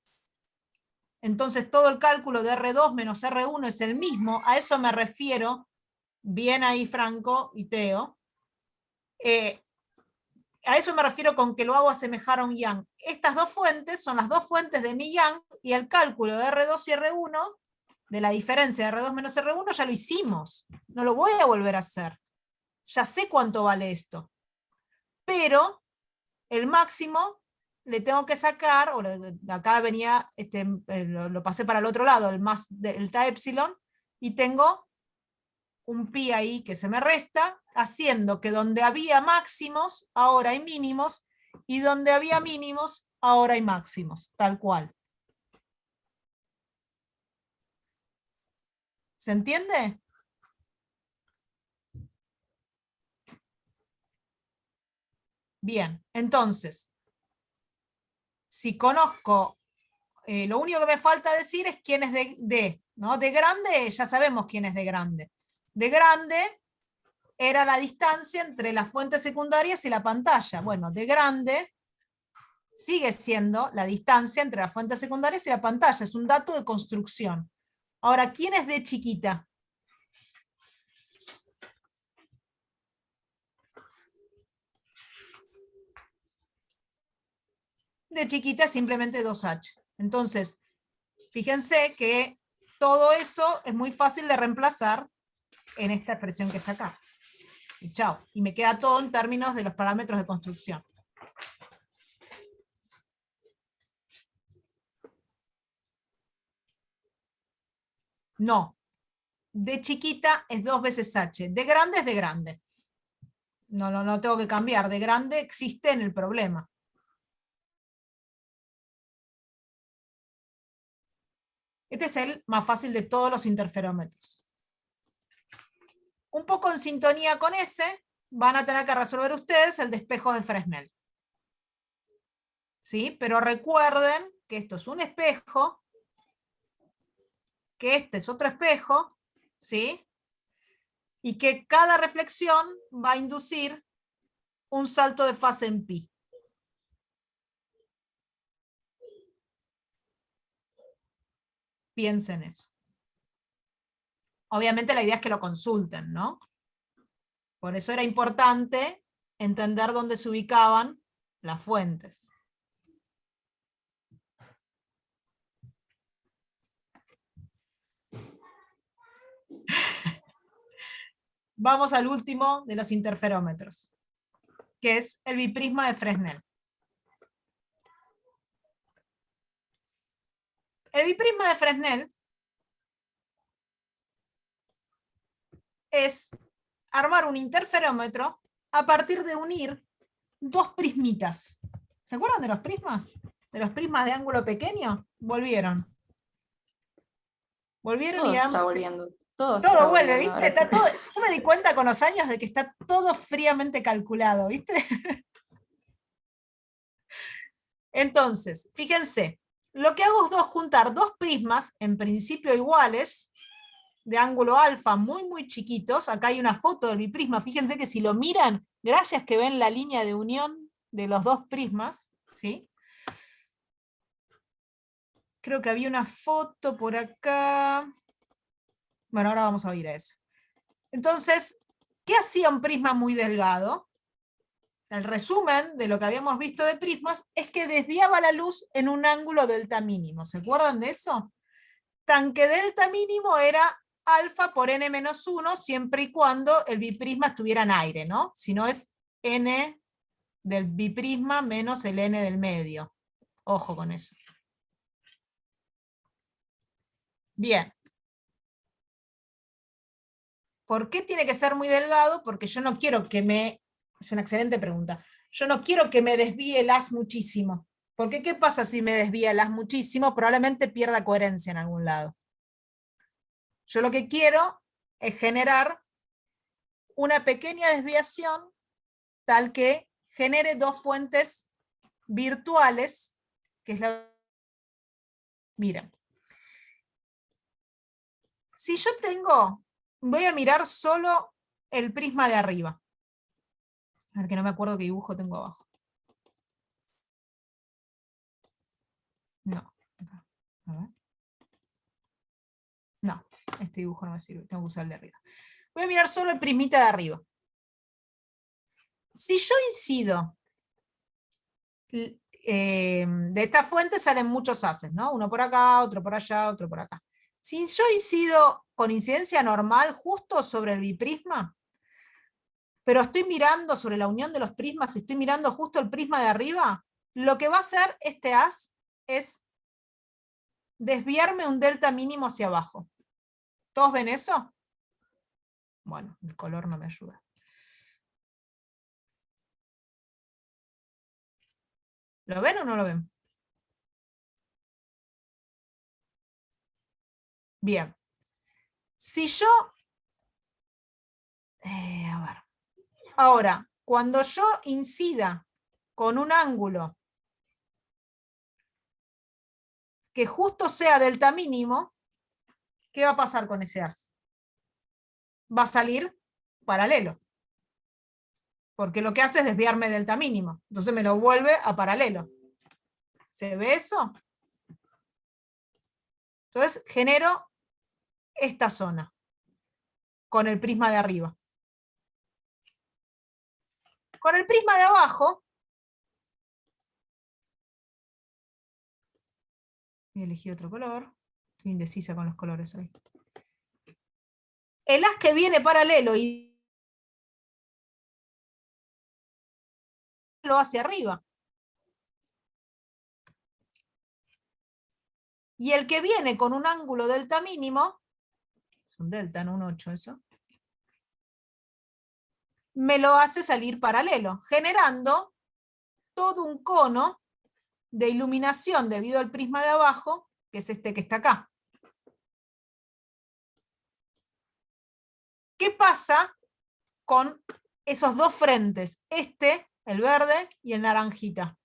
Entonces todo el cálculo de R2 menos R1 es el mismo, a eso me refiero, bien ahí Franco y Teo. A eso me refiero con que lo hago asemejar a un yang. Estas dos fuentes son las dos fuentes de mi yang, y el cálculo de R2 y R1, de la diferencia de R2 menos R1, ya lo hicimos. No lo voy a volver a hacer. Ya sé cuánto vale esto. Pero el máximo le tengo que sacar, acá venía, lo pasé para el otro lado, el más delta epsilon, y tengo un pi ahí que se me resta, haciendo que donde había máximos, ahora hay mínimos, y donde había mínimos, ahora hay máximos, tal cual. ¿Se entiende? Bien, entonces, si conozco, lo único que me falta decir es quién es de, ¿no? De grande, ya sabemos quién es de grande. De grande era la distancia entre las fuentes secundarias y la pantalla. Bueno, de grande sigue siendo la distancia entre las fuentes secundarias y la pantalla. Es un dato de construcción. Ahora, ¿quién es de chiquita? De chiquita es simplemente 2H. Entonces, fíjense que todo eso es muy fácil de reemplazar en esta expresión que está acá. Y chao. Y me queda todo en términos de los parámetros de construcción. No. De chiquita es 2 veces H. De grande es de grande. No tengo que cambiar. De grande existe en el problema. Este es el más fácil de todos los interferómetros. Un poco en sintonía con ese, van a tener que resolver ustedes el de espejos de Fresnel. ¿Sí? Pero recuerden que esto es un espejo, que este es otro espejo, ¿sí? Y que cada reflexión va a inducir un salto de fase en pi. Piensen eso. Obviamente la idea es que lo consulten, ¿no? Por eso era importante entender dónde se ubicaban las fuentes. Vamos al último de los interferómetros, que es el biprisma de Fresnel. El biprisma de Fresnel es armar un interferómetro a partir de unir dos prismitas. ¿Se acuerdan de los prismas? ¿De los prismas de ángulo pequeño? Volvieron. Volvieron Todo y está volviendo. Todo todo está vuelve, volviendo ¿viste? ahora Está todo, yo me di cuenta con los años de que está todo fríamente calculado, ¿viste? Entonces, fíjense, lo que hago es juntar dos prismas, en principio iguales, de ángulo alfa muy chiquitos. Acá hay una foto del biprisma, fíjense que si lo miran, gracias que ven la línea de unión de los dos prismas, ¿sí? Creo que había una foto por acá. Bueno, ahora vamos a ir a eso. Entonces, ¿qué hacía un prisma muy delgado? El resumen de lo que habíamos visto de prismas es que desviaba la luz en un ángulo delta mínimo. ¿Se acuerdan de eso? Tan que delta mínimo era alfa por n-1 siempre y cuando el biprisma estuviera en aire, ¿no? Si no es n del biprisma menos el n del medio. Ojo con eso. Bien. ¿Por qué tiene que ser muy delgado? Porque yo no quiero que me... Es una excelente pregunta. Yo no quiero que me desvíe el haz muchísimo. Porque ¿qué pasa si me desvía el haz muchísimo? Probablemente pierda coherencia en algún lado. Yo lo que quiero es generar una pequeña desviación tal que genere dos fuentes virtuales, que es la... Mira, si yo tengo, voy a mirar solo el prisma de arriba. A ver, que no me acuerdo qué dibujo tengo abajo. No, acá. A ver. No, este dibujo no me sirve, tengo que usar el de arriba. Voy a mirar solo el prismita de arriba. Si yo incido, de esta fuente salen muchos haces, ¿no? Uno por acá, otro por allá, otro por acá. Si yo incido con incidencia normal justo sobre el biprisma, pero estoy mirando sobre la unión de los prismas, estoy mirando justo el prisma de arriba, lo que va a hacer este haz es desviarme un delta mínimo hacia abajo. ¿Todos ven eso? Bueno, el color no me ayuda. ¿Lo ven o no lo ven? Bien. Si yo... a ver. Ahora, cuando yo incida con un ángulo que justo sea delta mínimo, ¿qué va a pasar con ese haz? Va a salir paralelo. Porque lo que hace es desviarme delta mínimo. Entonces me lo vuelve a paralelo. ¿Se ve eso? Entonces genero esta zona con el prisma de arriba. Con el prisma de abajo, voy a elegir otro color. Estoy indecisa con los colores hoy. El haz que viene paralelo y lo hacia arriba. Y el que viene con un ángulo delta mínimo, es un delta, no un 8 eso, me lo hace salir paralelo, generando todo un cono de iluminación debido al prisma de abajo, que es este que está acá. ¿Qué pasa con esos dos frentes? Este, el verde, y el naranjita.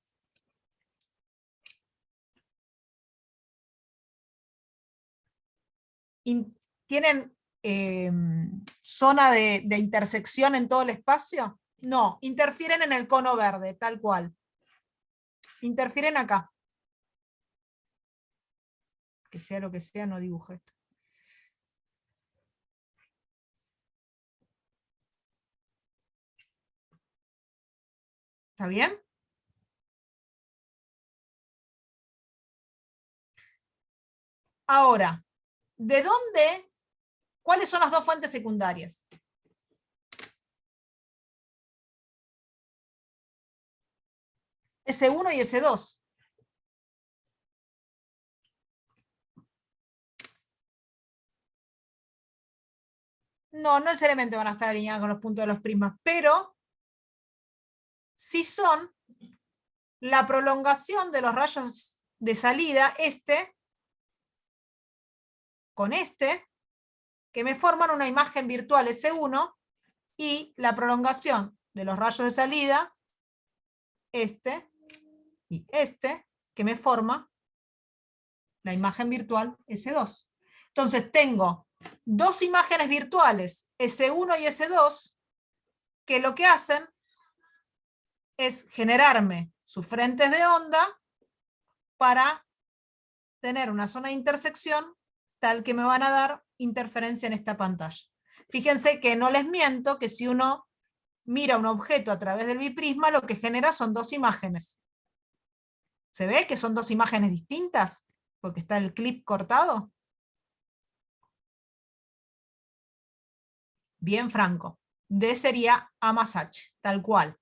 ¿Tienen zona de intersección en todo el espacio? No, interfieren en el cono verde, tal cual. Interfieren acá. Que sea lo que sea, no dibujo esto. ¿Está bien? Ahora, ¿de dónde? ¿Cuáles son las dos fuentes secundarias? S1 y S2. No, no necesariamente van a estar alineadas con los puntos de los prismas, pero sí son la prolongación de los rayos de salida, este con este, que me forman una imagen virtual S1, y la prolongación de los rayos de salida, este y este, que me forma la imagen virtual S2. Entonces tengo dos imágenes virtuales, S1 y S2, que lo que hacen es generarme sus frentes de onda para tener una zona de intersección tal que me van a dar interferencia en esta pantalla. Fíjense que no les miento que si uno mira un objeto a través del biprisma, lo que genera son dos imágenes. ¿Se ve que son dos imágenes distintas? Porque está el clip cortado. Bien franco. D sería A más H, tal cual.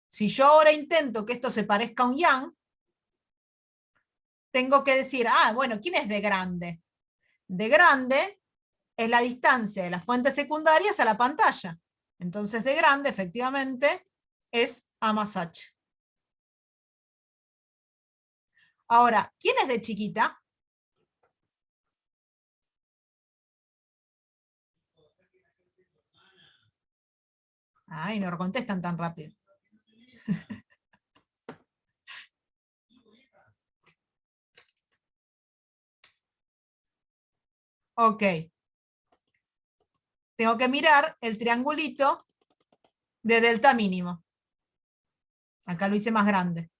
Si yo ahora intento que esto se parezca a un yang, tengo que decir, bueno, ¿quién es D grande? D grande es la distancia de las fuentes secundarias a la pantalla. Entonces D grande, efectivamente, es A más H. Ahora, ¿quién es D chiquita? Ay, no contestan tan rápido. Ok. Tengo que mirar el triangulito de delta mínimo. Acá lo hice más grande.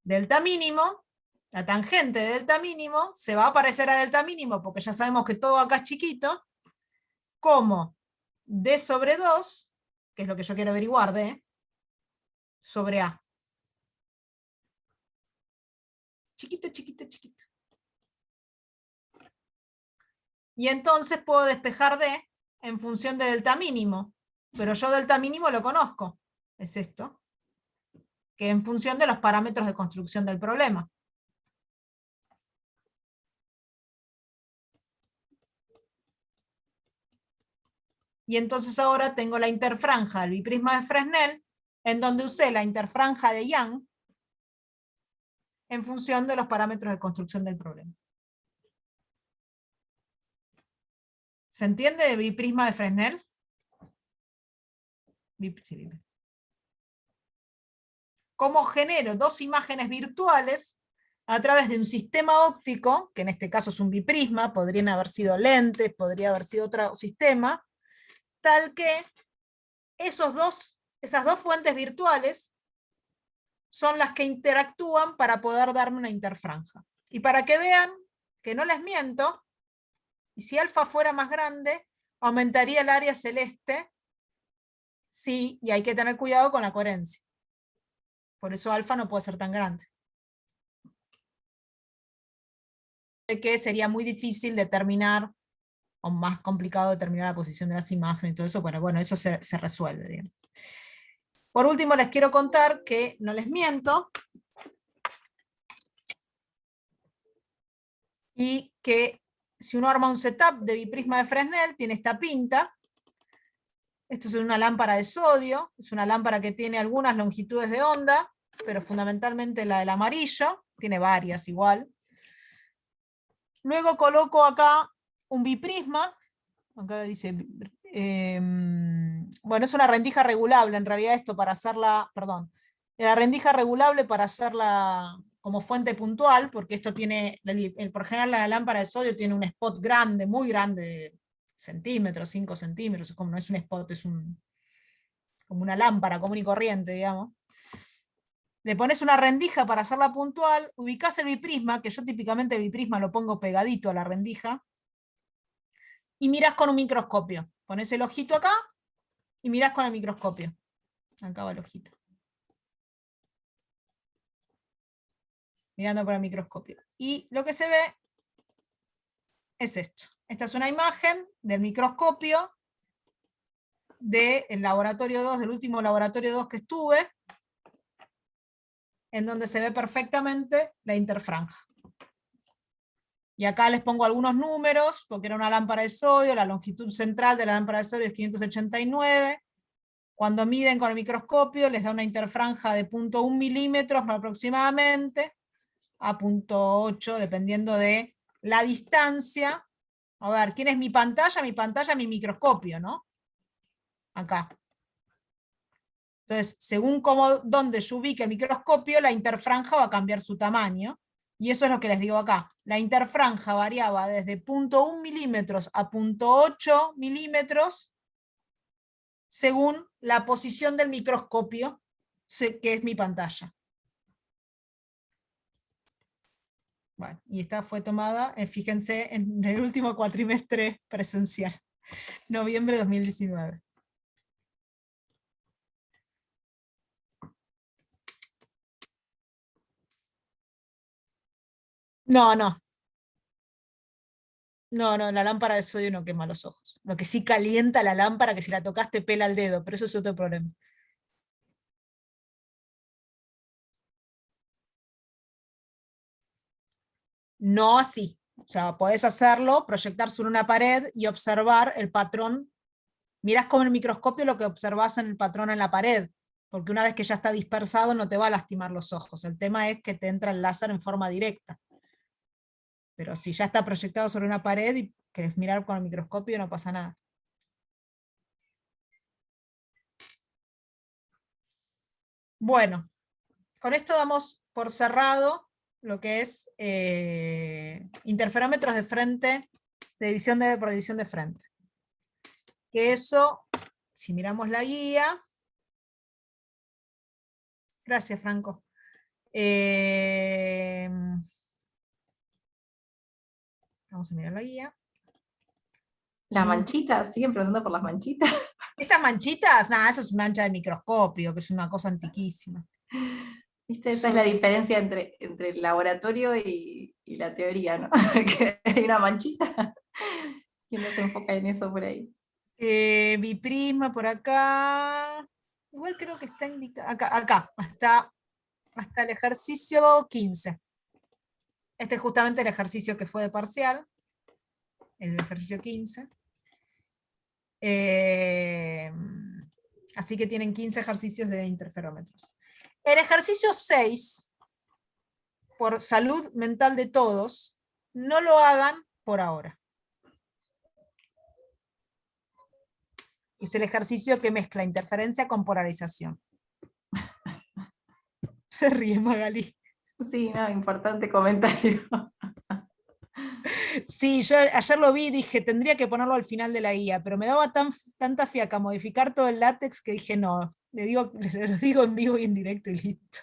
Delta mínimo, la tangente de delta mínimo, se va a parecer a delta mínimo, porque ya sabemos que todo acá es chiquito, como D sobre 2, que es lo que yo quiero averiguar, D, sobre A. Chiquito, chiquito, chiquito. Y entonces puedo despejar D en función de delta mínimo, pero yo delta mínimo lo conozco, es esto, que en función de los parámetros de construcción del problema. Y entonces ahora tengo la interfranja del biprisma de Fresnel, en donde usé la interfranja de Young en función de los parámetros de construcción del problema. ¿Se entiende de biprisma de Fresnel? Sí. ¿Cómo genero dos imágenes virtuales a través de un sistema óptico, que en este caso es un biprisma, podrían haber sido lentes, podría haber sido otro sistema, tal que esas dos fuentes virtuales son las que interactúan para poder darme una interfranja. Y para que vean que no les miento, y si alfa fuera más grande, aumentaría el área celeste, sí, y hay que tener cuidado con la coherencia. Por eso alfa no puede ser tan grande. De que sería muy difícil determinar, o más complicado determinar la posición de las imágenes y todo eso, pero bueno, eso se resuelve, digamos. Por último, les quiero contar que, no les miento, y que si uno arma un setup de biprisma de Fresnel, tiene esta pinta. Esto es una lámpara de sodio, es una lámpara que tiene algunas longitudes de onda, pero fundamentalmente la del amarillo, tiene varias igual. Luego coloco acá un biprisma, acá dice, bueno, es una rendija regulable, en realidad esto para hacerla, perdón, la rendija regulable para hacerla como fuente puntual, porque esto tiene, por general la lámpara de sodio tiene un spot grande, muy grande, de centímetros, 5 centímetros, como no es un spot, es como una lámpara común y corriente, digamos. Le pones una rendija para hacerla puntual, ubicás el biprisma, que yo típicamente el biprisma lo pongo pegadito a la rendija, y mirás con un microscopio. Pones el ojito acá y mirás con el microscopio. Acá va el ojito. Mirando por el microscopio. Y lo que se ve es esto. Esta es una imagen del microscopio del laboratorio 2, del último laboratorio 2 que estuve, en donde se ve perfectamente la interfranja. Y acá les pongo algunos números, porque era una lámpara de sodio, la longitud central de la lámpara de sodio es 589. Cuando miden con el microscopio les da una interfranja de 0.1 milímetros aproximadamente, a 0.8, dependiendo de la distancia. A ver, ¿quién es mi pantalla? Mi pantalla es mi microscopio, ¿no? Acá. Entonces, según dónde yo ubique el microscopio, la interfranja va a cambiar su tamaño. Y eso es lo que les digo acá. La interfranja variaba desde 0.1 milímetros a 0.8 milímetros según la posición del microscopio, que es mi pantalla. Bueno, y esta fue tomada, fíjense, en el último cuatrimestre presencial, noviembre de 2019. No, la lámpara de sodio no quema los ojos. Lo que sí calienta la lámpara, que si la tocaste pela el dedo, pero eso es otro problema. No así. O sea, podés hacerlo, proyectar sobre una pared y observar el patrón. Mirás con el microscopio lo que observás en el patrón en la pared, porque una vez que ya está dispersado no te va a lastimar los ojos. El tema es que te entra el láser en forma directa. Pero si ya está proyectado sobre una pared y querés mirar con el microscopio no pasa nada. Bueno, con esto damos por cerrado lo que es interferómetros de frente, de división por división de frente. Que eso, si miramos la guía, gracias Franco. Vamos a mirar la guía. Las manchitas, siguen preguntando por las manchitas. Estas manchitas, nada, eso es mancha de microscopio, que es una cosa antiquísima. ¿Viste? Esa es la diferencia entre el laboratorio y la teoría, ¿no? Que hay una manchita y uno se enfoca en eso por ahí. Biprisma por acá. Igual creo que está indicado. Acá, hasta el ejercicio 15. Este es justamente el ejercicio que fue de parcial. El ejercicio 15. Así que tienen 15 ejercicios de interferómetros. El ejercicio 6, por salud mental de todos, no lo hagan por ahora. Es el ejercicio que mezcla interferencia con polarización. Se ríe Magali. Sí, no, importante comentario. Sí, yo ayer lo vi y dije, tendría que ponerlo al final de la guía, pero me daba tanta fiaca modificar todo el látex que dije, no, le lo digo en vivo y en directo y listo.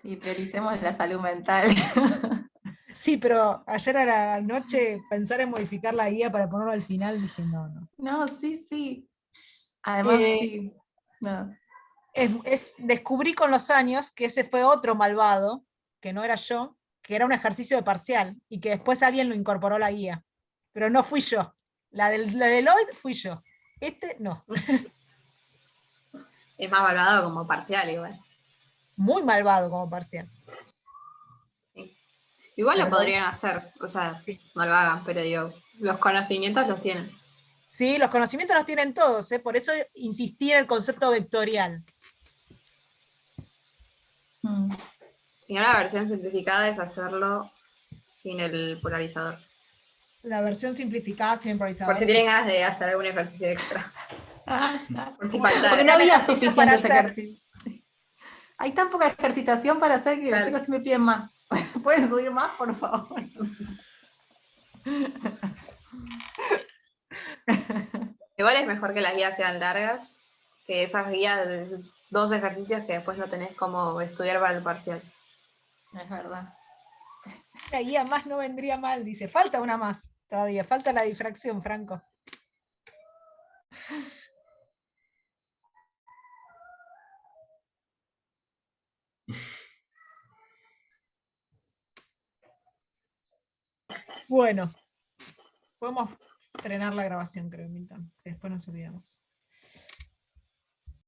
Sí, prioricemos la salud mental. Sí, pero ayer a la noche pensar en modificar la guía para ponerlo al final, dije, no. No, sí. Además, sí. No. Descubrí con los años que ese fue otro malvado, que no era yo, que era un ejercicio de parcial, y que después alguien lo incorporó a la guía. Pero no fui yo. La de Lloyd fui yo. Este no. Es más valorado como parcial igual. Muy malvado como parcial. Igual Pero lo podrían hacer, o sea, sí. no lo hagan, pero digo, los conocimientos los tienen. Sí, los conocimientos los tienen todos, por eso insistí en el concepto vectorial. Si no, la versión simplificada es hacerlo sin el polarizador. La versión simplificada sin polarizador. Por si tienen ganas de hacer algún ejercicio extra. Por si faltara. Porque no había Ejercicios para suficientes hacer. ejercicios. Hay tan poca ejercitación para hacer que Claro. los chicos sí me piden más. ¿Pueden subir más, por favor? Igual es mejor que las guías sean largas, que esas guías de 2 ejercicios que después no tenés como estudiar para el parcial. Es verdad. La guía más no vendría mal, dice. Falta una más todavía, falta la difracción, Franco. Bueno, podemos frenar la grabación, creo, Milton, que después nos olvidamos.